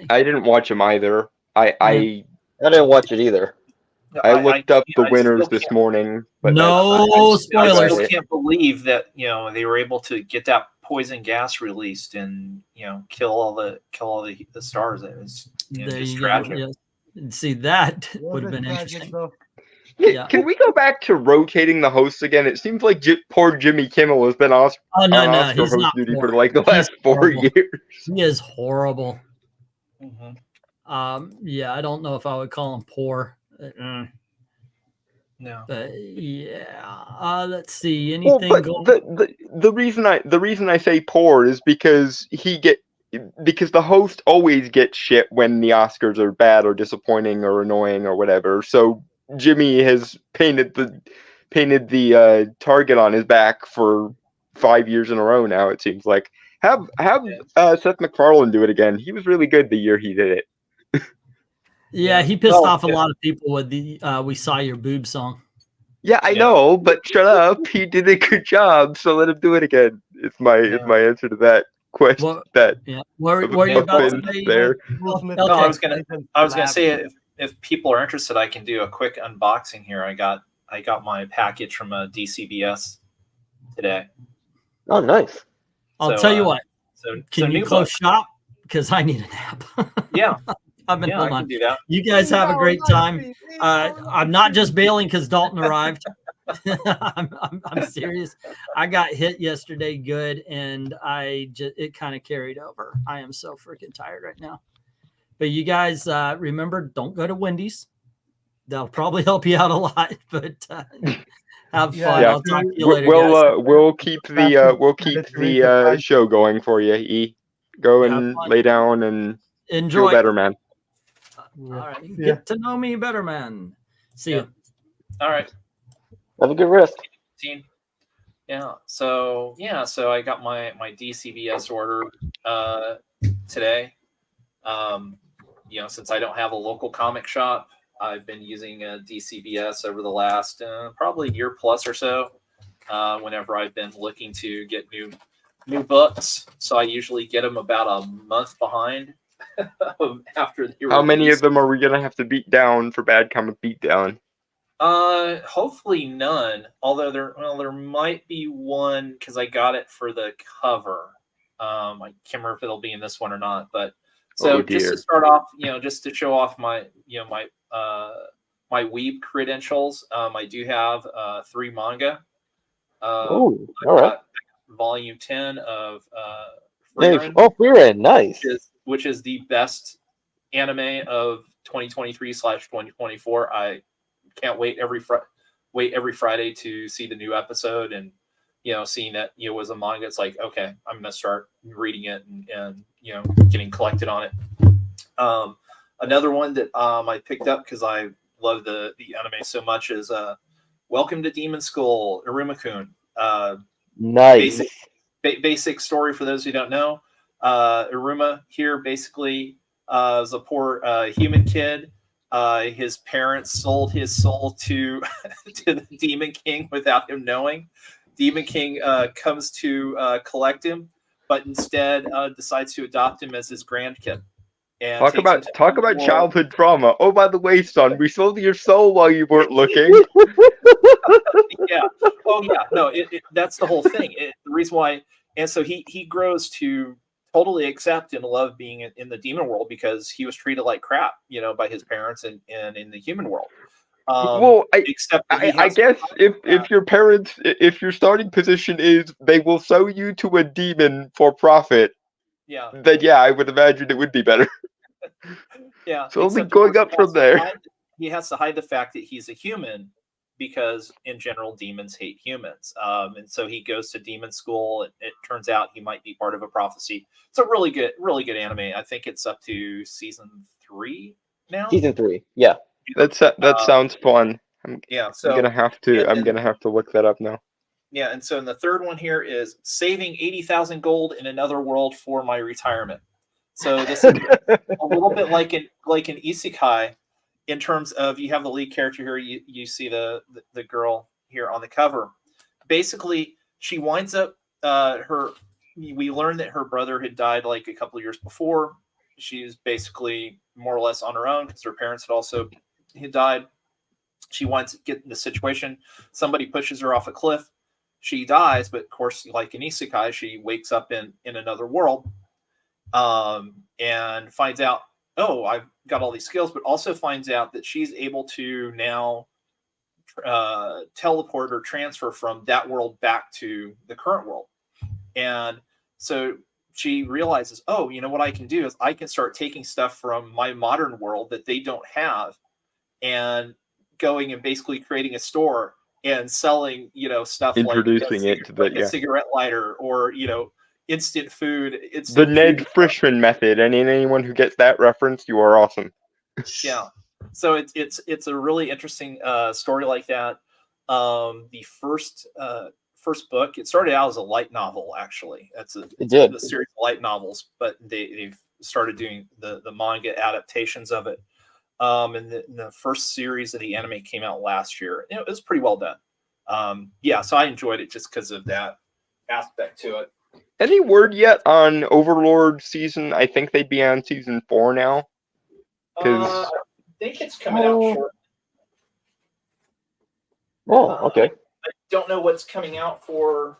I didn't watch them either. I didn't watch it either. looked up the winners this morning, but no spoilers. I still can't believe that they were able to get that poison gas released and kill all the stars. It was just tragic. Yes. See, that would have been interesting. Yeah. Can we go back to rotating the hosts again? It seems like poor Jimmy Kimmel has been Oscar host duty for like the last 4 years. He is horrible. Mm-hmm. Yeah, I don't know if I would call him poor. No. But yeah. Let's see. Anything the reason I say poor is because because the host always gets shit when the Oscars are bad or disappointing or annoying or whatever. So Jimmy has painted the target on his back for 5 years in a row now. It seems like have Seth MacFarlane do it again. He was really good the year he did it. Yeah, he pissed off a lot of people with the "We Saw Your Boob" song. Yeah, I know, but shut up. He did a good job, so let him do it again. It's my answer to that question. Were you about to say there? No, I was gonna say if people are interested, I can do a quick unboxing here. I got my package from DCBS today. Oh, nice. I'll tell you what. Can you close shop? Because I need a nap. Yeah. I've been I can do that. You guys have a great time. I'm not just bailing because Dalton arrived. I'm serious. I got hit yesterday good, and it kind of carried over. I am so freaking tired right now. But you guys remember, don't go to Wendy's. They'll probably help you out a lot, but have fun. Yeah. I'll talk to you later. We'll keep the show going for you. E, go and lay down and enjoy. Feel better, man. All right, get to know me better, man. See you. All right. Have a good rest. So I got my DCBS order today. Since I don't have a local comic shop, I've been using DCBS over the last probably year plus or so. Whenever I've been looking to get new books, so I usually get them about a month behind. After the How many of them are we gonna have to beat down for Bad Comic Beatdown? Hopefully none. Although there might be one because I got it for the cover. I can't remember if it'll be in this one or not. But just to start off, just to show off my my weeb credentials, I do have 3 manga. All right. Volume 10 of FRUGAL, nice. Which is the best anime of 2023/2024. I can't wait every Friday to see the new episode, and seeing that was a manga. It's like, okay, I'm gonna start reading it and getting collected on it. Another one that I picked up because I love the anime so much is Welcome to Demon School, Iruma-kun. Nice. Basic story for those who don't know. Iruma here basically is a poor human kid. His parents sold his soul to the Demon King without him knowing. Demon King comes to collect him, but instead decides to adopt him as his grandkid. And Talk takes him about to talk the about world. childhood trauma. Oh, by the way, son, we sold your soul while you weren't looking. Yeah. Oh, yeah. No, that's the whole thing. The reason why, and so he grows to totally accept and love being in the demon world because he was treated like crap, by his parents and in the human world. Well, Except that he I has to guess fight if that. your parents, if your starting position is they will sell you to a demon for profit, Yeah. then yeah, I would imagine it would be better. Yeah. It's only except, of going course, up from there. he has to hide the fact that he's a human because in general demons hate humans, and so he goes to demon school. It turns out he might be part of a prophecy. It's a really good anime. I think it's up to season 3 now. Season 3, yeah. That sounds fun. Yeah, I'm so gonna have to. and I'm then- gonna have to look that up now. yeah, and so in the third one here is saving 80,000 gold in another world for my retirement. So this is a little bit like an isekai in terms of you have the lead character here. You see the girl here on the cover. Basically, she winds up we learned that her brother had died like a couple of years before. She's basically more or less on her own because her parents had died. She wants to get in the situation. Somebody pushes her off a cliff. She dies, but of course, like an isekai, she wakes up in another world, and finds out, oh, I've got all these skills, but also finds out that she's able to now teleport or transfer from that world back to the current world. And so she realizes, oh, what I can do is I can start taking stuff from my modern world that they don't have and going and basically creating a store and selling, stuff Introducing like it to the a cigarette lighter or, instant food. the Ned Frischman method. And anyone who gets that reference, you are awesome. Yeah. So it's a really interesting story like that. The first book, it started out as a light novel, actually. It's a series of light novels, but they've started doing the manga adaptations of it. And the first series of the anime came out last year. It was pretty well done. Yeah, so I enjoyed it just because of that aspect to it. Any word yet on Overlord season? I think they'd be on season 4 now. I think it's coming out short. Oh, okay. I don't know what's coming out for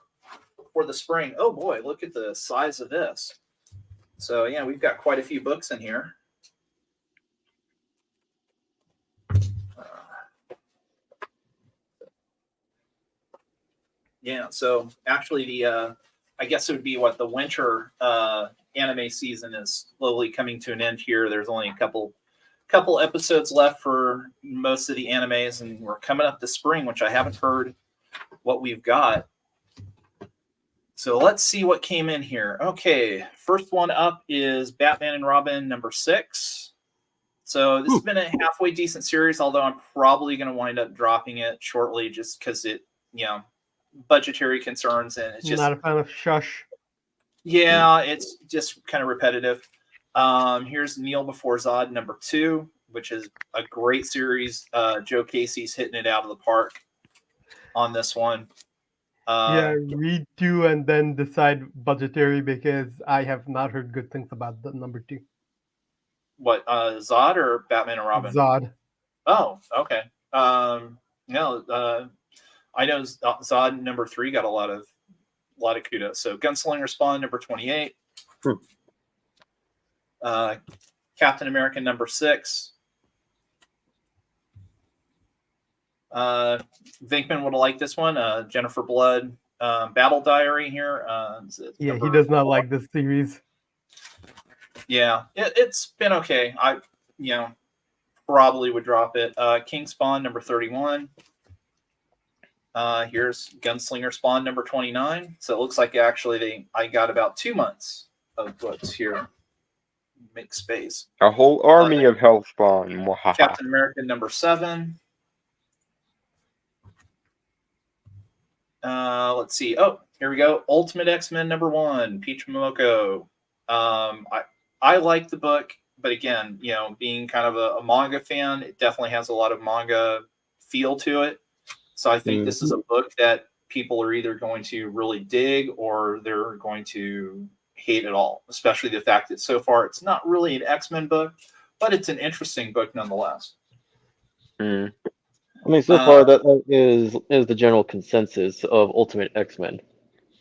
the spring. Oh boy, look at the size of this. So yeah, we've got quite a few books in here. Yeah, so actually I guess it would be the winter anime season is slowly coming to an end here. There's only a couple episodes left for most of the animes, and we're coming up to spring, which I haven't heard what we've got. So let's see what came in here. Okay, first one up is Batman and Robin number 6. So this has been a halfway decent series, although I'm probably going to wind up dropping it shortly just because it, budgetary concerns, and it's just not a fan of Shush. Yeah, it's just kind of repetitive. Here's Kneel Before Zod number 2, which is a great series. Joe Casey's hitting it out of the park on this one. Yeah, read 2 and then decide budgetary because I have not heard good things about the number 2. What, Zod or Batman and Robin? Zod. Oh, okay. No, I know Zod number 3 got a lot of kudos. So Gunslinger Spawn number 28. Captain America number 6. Venkman would have liked this one. Jennifer Blood Battle Diary here. Yeah, he does not like this series. Yeah, it's been okay. I probably would drop it. King Spawn number 31. Here's Gunslinger Spawn number 29. So it looks like actually I got about 2 months of books here. Make space. A whole army of Hellspawn. Captain America number 7. Let's see. Oh, here we go. Ultimate X-Men number 1. Peach Momoko. I like the book, but again, being kind of a manga fan, it definitely has a lot of manga feel to it. So I think this is a book that people are either going to really dig or they're going to hate at all, especially the fact that so far it's not really an X-Men book, but it's an interesting book nonetheless. I mean, so far that is the general consensus of Ultimate X-Men.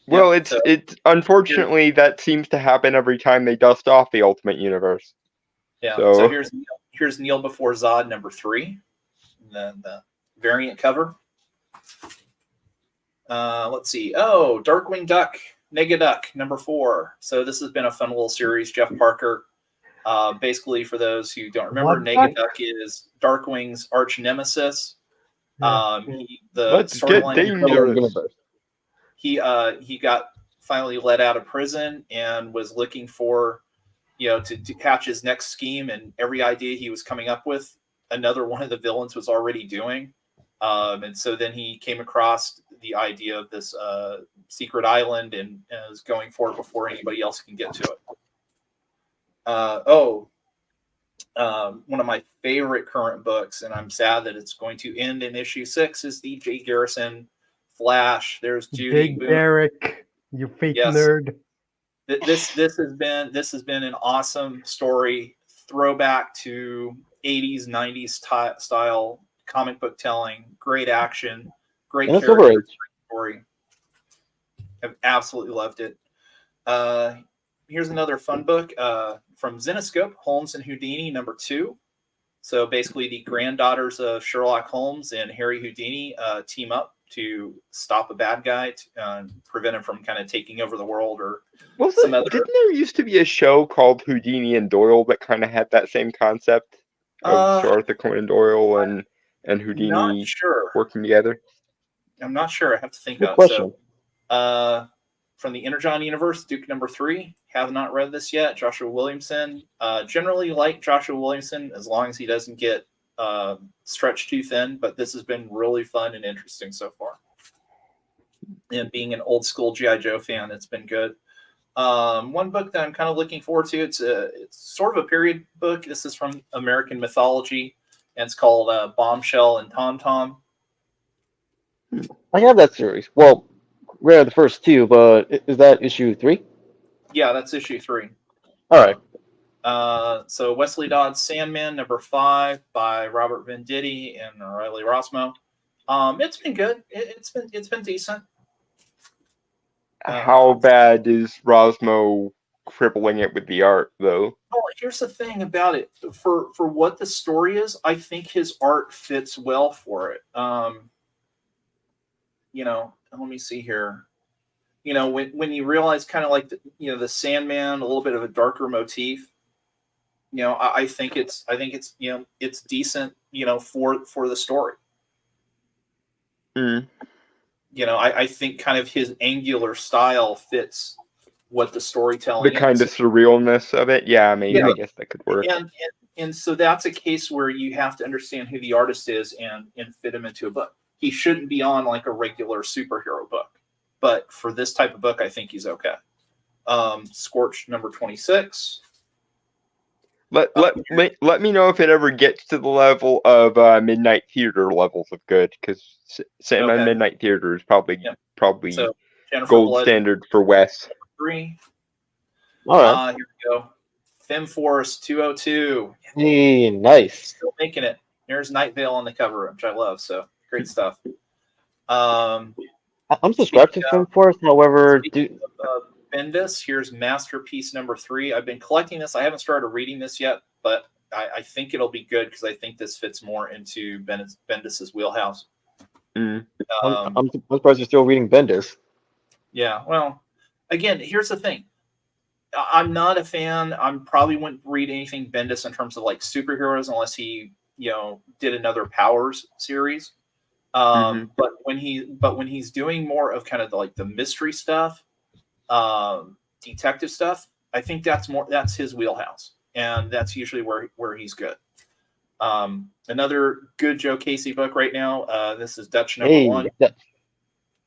Well, Yeah, it's unfortunately that seems to happen every time they dust off the Ultimate Universe. Yeah. So, So here's Neil Before Zod #3, the variant cover. Let's see. Oh, Darkwing Duck, Negaduck #4. So this has been a fun little series. Jeff Parker. Basically, for those who don't remember, What Negaduck is Darkwing's arch nemesis. The let's get storyline. dangerous. He got finally let out of prison and was looking for, to hatch his next scheme, and every idea he was coming up with, another one of the villains was already doing. And so then he came across the idea of this secret island and is going for it before anybody else can get to it. One of my favorite current books, and I'm sad that it's going to end in issue 6, is the Jay Garrison Flash. There's Judy. Big Eric, you fake nerd. This has been an awesome story, throwback to 80s, 90s style comic book telling, great action, great character story. I've absolutely loved it. Here's another fun book from Zenescope, Holmes and Houdini #2. So basically the granddaughters of Sherlock Holmes and Harry Houdini team up to stop a bad guy to prevent him from kind of taking over the world or some other. Didn't there used to be a show called Houdini and Doyle that kind of had that same concept of Sir Arthur Conan Doyle and Houdini working together? I'm not sure. I have to think Good about question. it. So, from the Energon universe, Duke #3. Have not read this yet. Joshua Williamson. Generally like Joshua Williamson as long as he doesn't get stretched too thin, but this has been really fun and interesting so far. And being an old school G.I. Joe fan, it's been good. One book that I'm kind of looking forward to, it's sort of a period book. This is from American Mythology, and it's called Bombshell and Tom Tom. I have that series. Well, read the first 2, but is that issue 3? Yeah, that's issue 3. All right. So Wesley Dodd's Sandman #5 by Robert Venditti and Riley Rossmo. It's been good. It's been decent. How bad is Rosmo crippling it with the art, though? Well, here's the thing about it. For what the story is, I think his art fits well for it. Let me see here. When you realize kind of like the Sandman, a little bit of a darker motif. I think it's it's decent. For the story. I think kind of his angular style fits what the storytelling. The kind of surrealness of it, yeah. Maybe I guess that could work. And so that's a case where you have to understand who the artist is and fit him into a book. He shouldn't be on like a regular superhero book, but for this type of book, I think he's okay. Scorched #26. Let me know if it ever gets to the level of Midnight Theater levels of good, because Sandman Midnight Theater is probably so, gold Blood, standard for Wes. 3. All right. Here we go. Fem Forest 202. Hey, nice. Still making it. There's Night Vale on the cover, which I love. So great stuff. I'm subscribed to Film Force, however, Bendis, here's Masterpiece #3. I've been collecting this. I haven't started reading this yet, but I think it'll be good because I think this fits more into Bendis's wheelhouse. I'm surprised you're still reading Bendis. Yeah, well, again, here's the thing. I'm not a fan. I probably wouldn't read anything Bendis in terms of like superheroes unless he, did another Powers series. But when he's doing more of kind of the mystery stuff, detective stuff, I think that's his wheelhouse, and that's usually where he's good. Another good Joe Casey book right now. This is Dutch #1.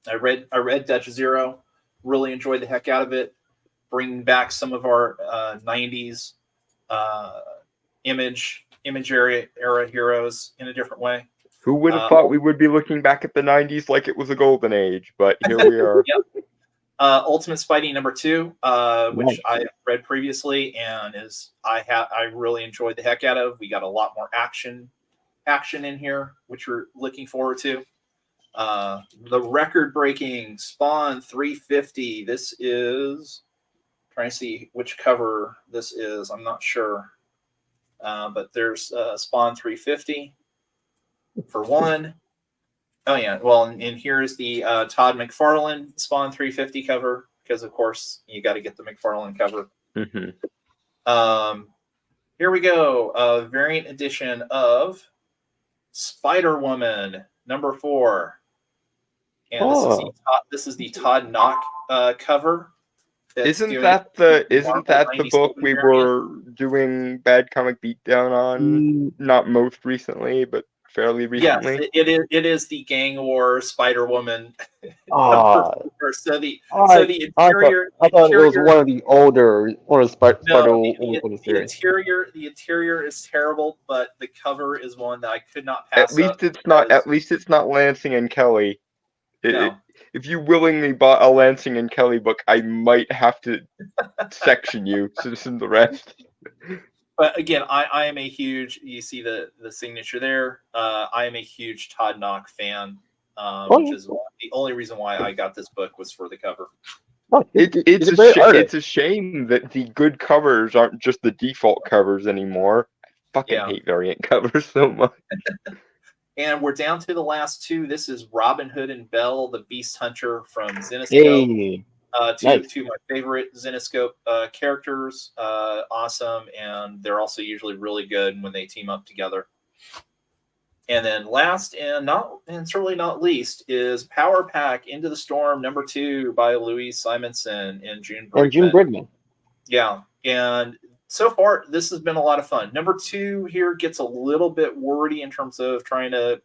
I read Dutch 0. Really enjoyed the heck out of it. Bringing back some of our 90s image era heroes in a different way. Who would have thought we would be looking back at the 90s like it was a golden age? But here we are. Yep. Ultimate Spidey #2, which Nice. I read previously, and I really enjoyed the heck out of. We got a lot more action in here, which we're looking forward to. The record-breaking Spawn 350. This is trying to see which cover this is. I'm not sure, but there's Spawn 350 for one. Oh yeah, well, and here's the Todd McFarlane Spawn 350 cover, because of course you got to get the McFarlane cover. Here we go, a variant edition of Spider-Woman #4, and this is the Todd Knock cover. Isn't that the book we were doing Bad Comic Beatdown on? Not most recently, but fairly recently. Yes, it is the Gang War Spider-Woman. Ah. So the interior. I thought it was one of the older Spider-Woman series. The interior is terrible, but the cover is one that I could not pass. At least it's not Lansing and Kelly. No. If you willingly bought a Lansing and Kelly book, I might have to section you from the rest. But again, I am a huge. You see the signature there. I am a huge Todd Knock fan, which is the only reason why I got this book was for the cover. It's a shame that the good covers aren't just the default covers anymore. I fucking hate variant covers so much. And we're down to the last two. This is Robin Hood and Belle, the Beast Hunter from Zenescope. Two of my favorite Zenescope characters. Awesome. And they're also usually really good when they team up together. And then last and certainly not least is Power Pack Into the Storm #2 by Louise Simonson and June Brigman. Yeah. And so far, this has been a lot of fun. #2 here gets a little bit wordy in terms of trying to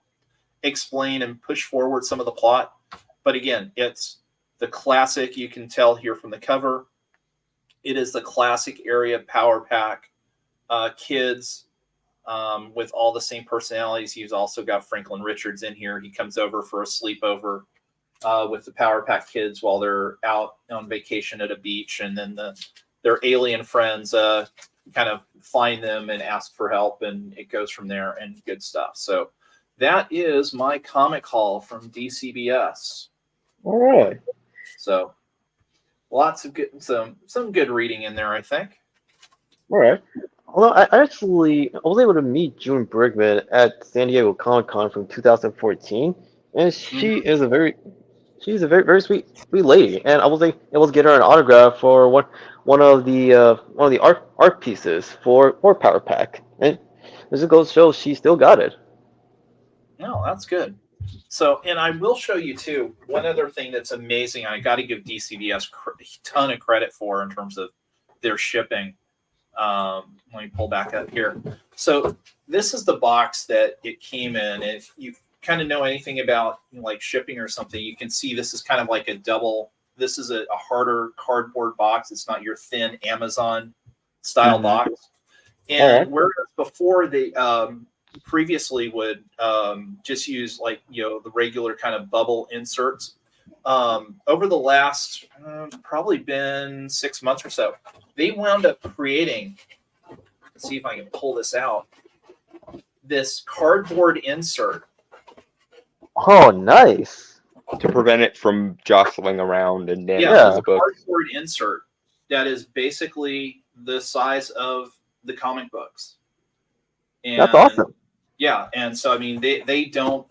explain and push forward some of the plot. But again, it's the classic, you can tell here from the cover. It is the classic area Power Pack kids with all the same personalities. He's also got Franklin Richards in here. He comes over for a sleepover with the Power Pack kids while they're out on vacation at a beach. And then their alien friends kind of find them and ask for help. And it goes from there and good stuff. So that is my comic haul from DCBS. All right. So lots of good, some good reading in there, I think. All right. Well, I was able to meet June Brigman at San Diego Comic-Con from 2014, and she's a very sweet lady. And I was able to get her an autograph for one of the art pieces for Power Pack, and as it goes to show, she still got it. No, that's good. So, and I will show you too, one other thing that's amazing. I got to give DCBS a ton of credit for in terms of their shipping. Let me pull back up here. So this is the box that it came in. If you kind of know anything about like shipping or something, you can see this is kind of like a double. This is a harder cardboard box. It's not your thin Amazon style box. And whereas before they previously would just use like, the regular kind of bubble inserts, over the last probably been 6 months or so, they wound up creating, let's see if I can pull this out, this cardboard insert. Oh, nice. To prevent it from jostling around and damaging the book. Cardboard insert that is basically the size of the comic books. And that's awesome. Yeah, and so I mean they don't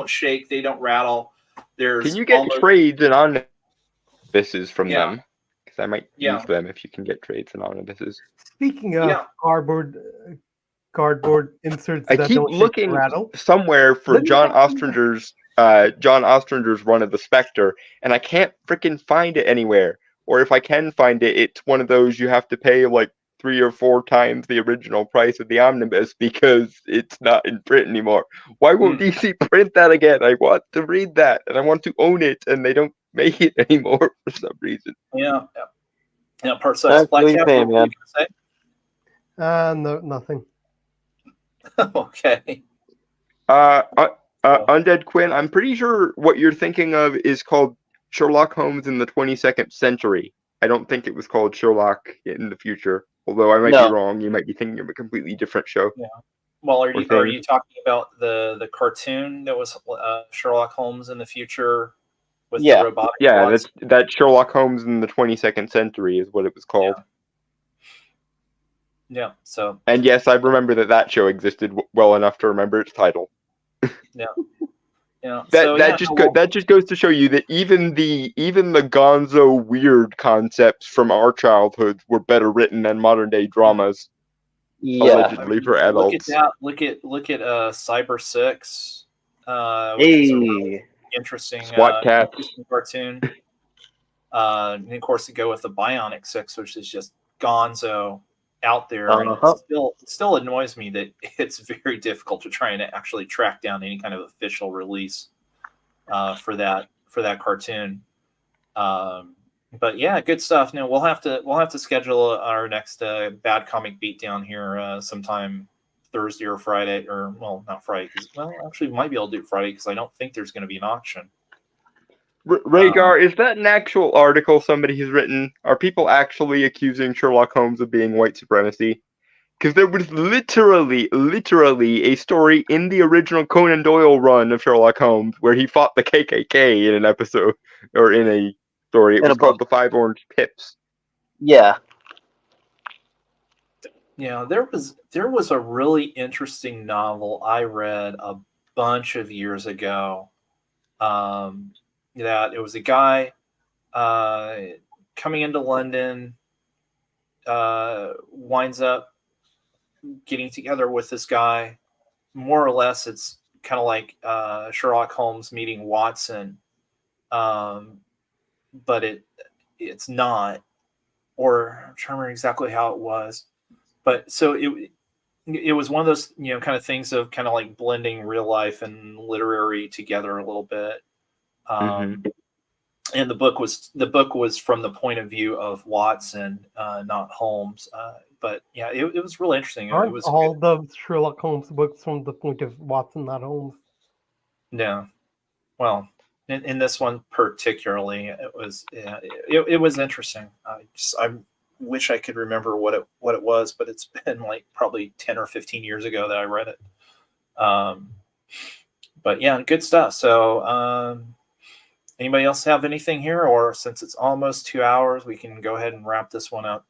shake, they don't rattle. Can you get trades and omnibuses from them? Because I might use them if you can get trades and omnibuses. Speaking of cardboard inserts, I keep looking somewhere for John Ostrander's run of the Spectre, and I can't freaking find it anywhere. Or if I can find it, it's one of those you have to pay like 3 or 4 times the original price of the omnibus because it's not in print anymore. Why won't DC print that again? I want to read that and I want to own it, and they don't make it anymore for some reason. Yeah. Part size Black Cat. No, nothing. Okay. Undead Quinn, I'm pretty sure what you're thinking of is called Sherlock Holmes in the 22nd Century. I don't think it was called Sherlock in the Future. Although I might be No. wrong. You might be thinking of a completely different show. Yeah. Well, are Or you thing. talking about the cartoon that was Sherlock Holmes in the future with Yeah. the robotic Yeah, Watson? that Sherlock Holmes in the 22nd Century is what it was called. Yeah. So And yes, I remember that show existed well enough to remember its title. yeah. That just goes to show you that even the gonzo weird concepts from our childhoods were better written than modern day dramas, Yeah. allegedly for adults. Look at Cyber 6, which Hey. is a really interesting, SWAT Cats. interesting cartoon. And of course, to go with the Bionic 6, which is just gonzo out there. And it still annoys me that it's very difficult to try and actually track down any kind of official release for that cartoon. But yeah, good stuff. Now we'll have to schedule our next Bad Comic Beat down here sometime Thursday or Friday, or well, not Friday. Actually, we might be able to do it Friday because I don't think there's going to be an auction. Rhaegar, is that an actual article somebody has written? Are people actually accusing Sherlock Holmes of being white supremacy? Because there was literally a story in the original Conan Doyle run of Sherlock Holmes where he fought the KKK in an episode, or in a story. It was called The Five Orange Pips. Yeah. Yeah, there was a really interesting novel I read a bunch of years ago. That it was a guy coming into London, winds up getting together with this guy. More or less, it's kind of like Sherlock Holmes meeting Watson, but it's not. Or I'm trying to remember exactly how it was, but so it was one of those kind of things of kind of like blending real life and literary together a little bit. And the book was from the point of view of Watson, not Holmes. But yeah, it was really interesting. Aren't It was all the Sherlock Holmes books from the point of Watson, not Holmes? Yeah. Well, in this one particularly, it was interesting. I wish I could remember what it was, but it's been like probably 10 or 15 years ago that I read it. But yeah, good stuff. So anybody else have anything here, or since it's almost 2 hours, we can go ahead and wrap this one up.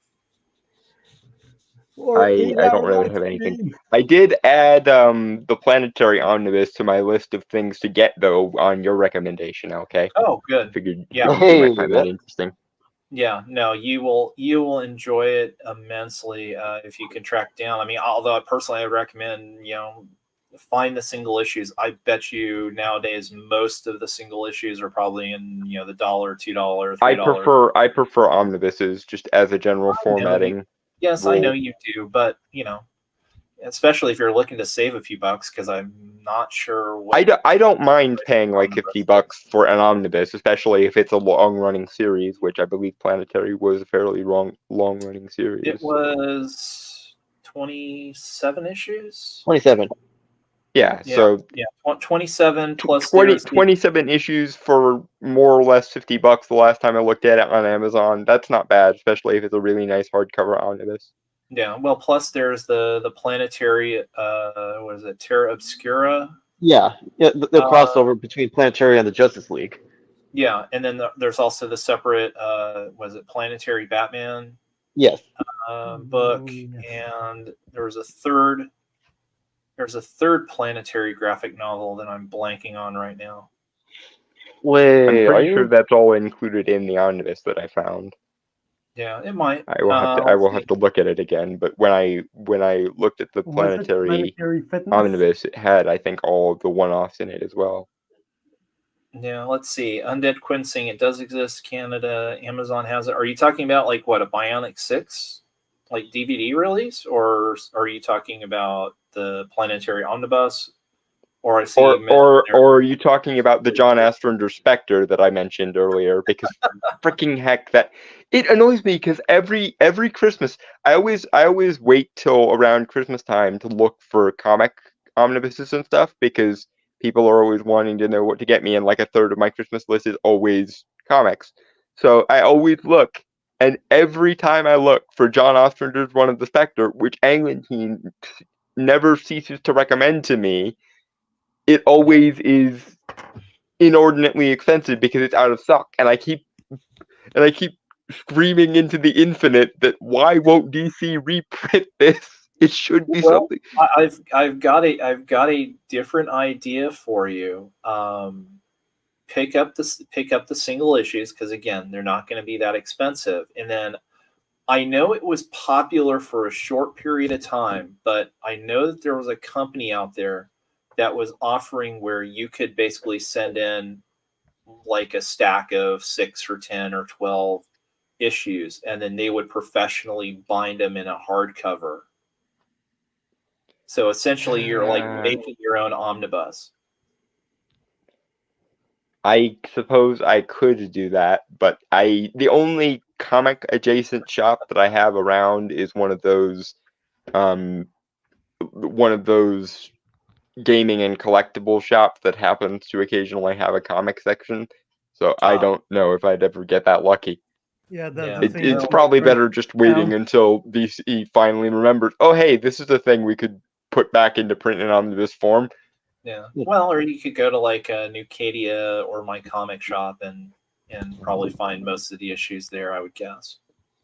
I don't really have anything. I did add the Planetary Omnibus to my list of things to get, though, on your recommendation. Okay. Oh, good. Figured Yeah. you might find that interesting. Yeah, no, you will enjoy it immensely if you can track down. I mean, although personally I recommend find the single issues. I bet you nowadays most of the single issues are probably in the $1, $2, $3. I prefer omnibuses just as a general formatting. Yes, rule. I know you do, but especially if you're looking to save a few bucks, because I'm not sure what I don't mind paying like $50 for an omnibus, especially if it's a long-running series, which I believe Planetary was a fairly long-running series. It was 27 issues. 27. Yeah, so 27 plus 27 issues for more or less $50 the last time I looked at it on Amazon. That's not bad, especially if it's a really nice hardcover omnibus. Yeah, well, plus there's the Planetary, what is it, Terra Obscura? Yeah, the crossover between Planetary and the Justice League. Yeah, and then there's also the separate, was it Planetary Batman? Yes. Book, and there's a third Planetary graphic novel that I'm blanking on right now. Wait, I'm are pretty you? sure that's all included in the omnibus that I found. Yeah, it might. I will have to look at it again. But when I looked at the Planetary omnibus, it had, I think, all of the one-offs in it as well. Yeah, let's see. Undead Quinsing, it does exist. Canada, Amazon has it. Are you talking about like what, a Bionic 6, like DVD release, or are you talking about the Planetary Omnibus? Or are you talking about the John Astrander Spectre that I mentioned earlier? Because freaking heck, that it annoys me because every Christmas I always wait till around Christmas time to look for comic omnibuses and stuff, because people are always wanting to know what to get me, and like a third of my Christmas list is always comics. So I always look, and every time I look for John Ostrander's Run of the Spectre, which Anglin never ceases to recommend to me, it always is inordinately expensive because it's out of stock, and I keep screaming into the infinite that why won't DC reprint this? It should be something. I've got a different idea for you. Pick up the single issues, because again, they're not going to be that expensive. And then I know it was popular for a short period of time, but I know that there was a company out there that was offering where you could basically send in like a stack of 6 or 10 or 12 issues, and then they would professionally bind them in a hardcover. So essentially you're like making your own omnibus. I suppose I could do that, but the only comic adjacent shop that I have around is one of those gaming and collectible shops that happens to occasionally have a comic section. So I don't know if I'd ever get that lucky. Yeah, it's probably better just waiting until DC finally remembers, oh hey, this is a thing we could put back into print in omnibus form. Yeah. Well, or you could go to like a Nucadia or My Comic Shop and probably find most of the issues there, I would guess.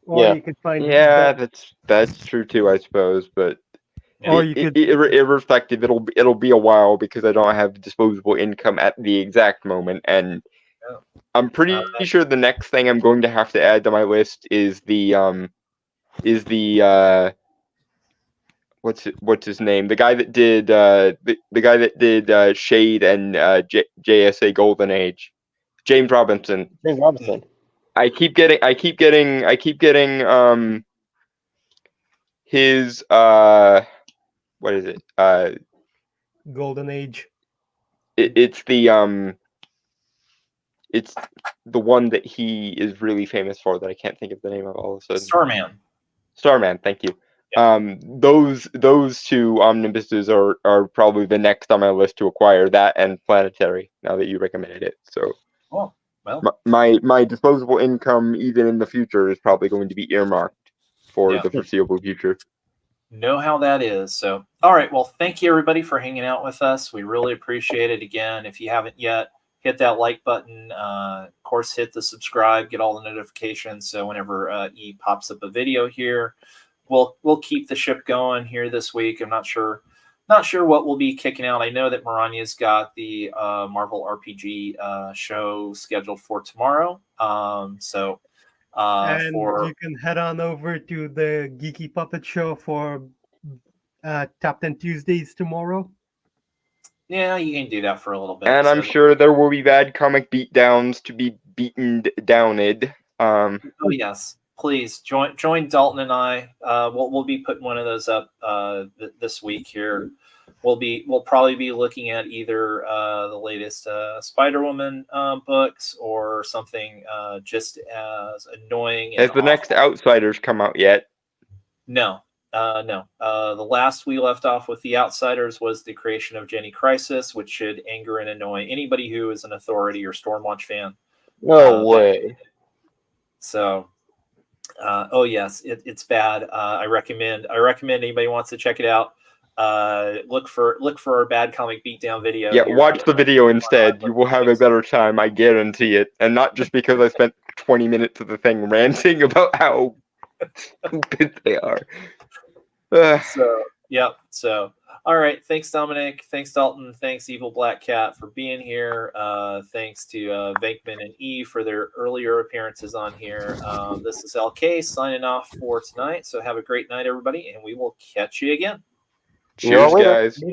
Or you could find that's true too, I suppose, but or you could irrespective, it'll be a while because I don't have disposable income at the exact moment, and I'm pretty sure the next thing I'm going to have to add to my list is the what's his name? The guy that did the guy that did Shade and JSA Golden Age, James Robinson. James Robinson. I keep getting his what is it? Golden Age. It's the one that he is really famous for that I can't think of the name of all of a sudden. Starman, thank you. Yeah. Those two omnibuses are probably the next on my list to acquire, that and Planetary, now that you recommended it. So my disposable income even in the future is probably going to be earmarked for the foreseeable future. Know how that is. So all right, well, thank you everybody for hanging out with us. We really appreciate it. Again, if you haven't yet, hit that like button. Of course, hit the subscribe, get all the notifications, so whenever E pops up a video here, we'll keep the ship going here this week. I'm not sure what we'll be kicking out. I know that Maranya's got the Marvel RPG show scheduled for tomorrow. And you can head on over to the Geeky Puppet Show for Top 10 Tuesdays tomorrow. Yeah, you can do that for a little bit. And I'm sure there will be bad comic beatdowns to be beaten downed. Oh yes, please join Dalton and I. We'll be putting one of those up this week here. We'll probably be looking at either the latest Spider-Woman books or something just as annoying. Has the next Outsiders come out yet? No. No. The last we left off with the Outsiders was the creation of Jenny Crisis, which should anger and annoy anybody who is an Authority or Stormwatch fan. No way. So, oh yes, it's bad. I recommend anybody wants to check it out. Look for our bad comic beatdown video. Yeah, watch the video instead. You will have a better time, I guarantee it. And not just because I spent 20 minutes of the thing ranting about how stupid they are. So all right, thanks Dominic, thanks Dalton, thanks Evil Black Cat for being here, thanks to Venkman and E for their earlier appearances on here. This is LK signing off for tonight, so have a great night everybody, and we will catch you again. Cheers guys.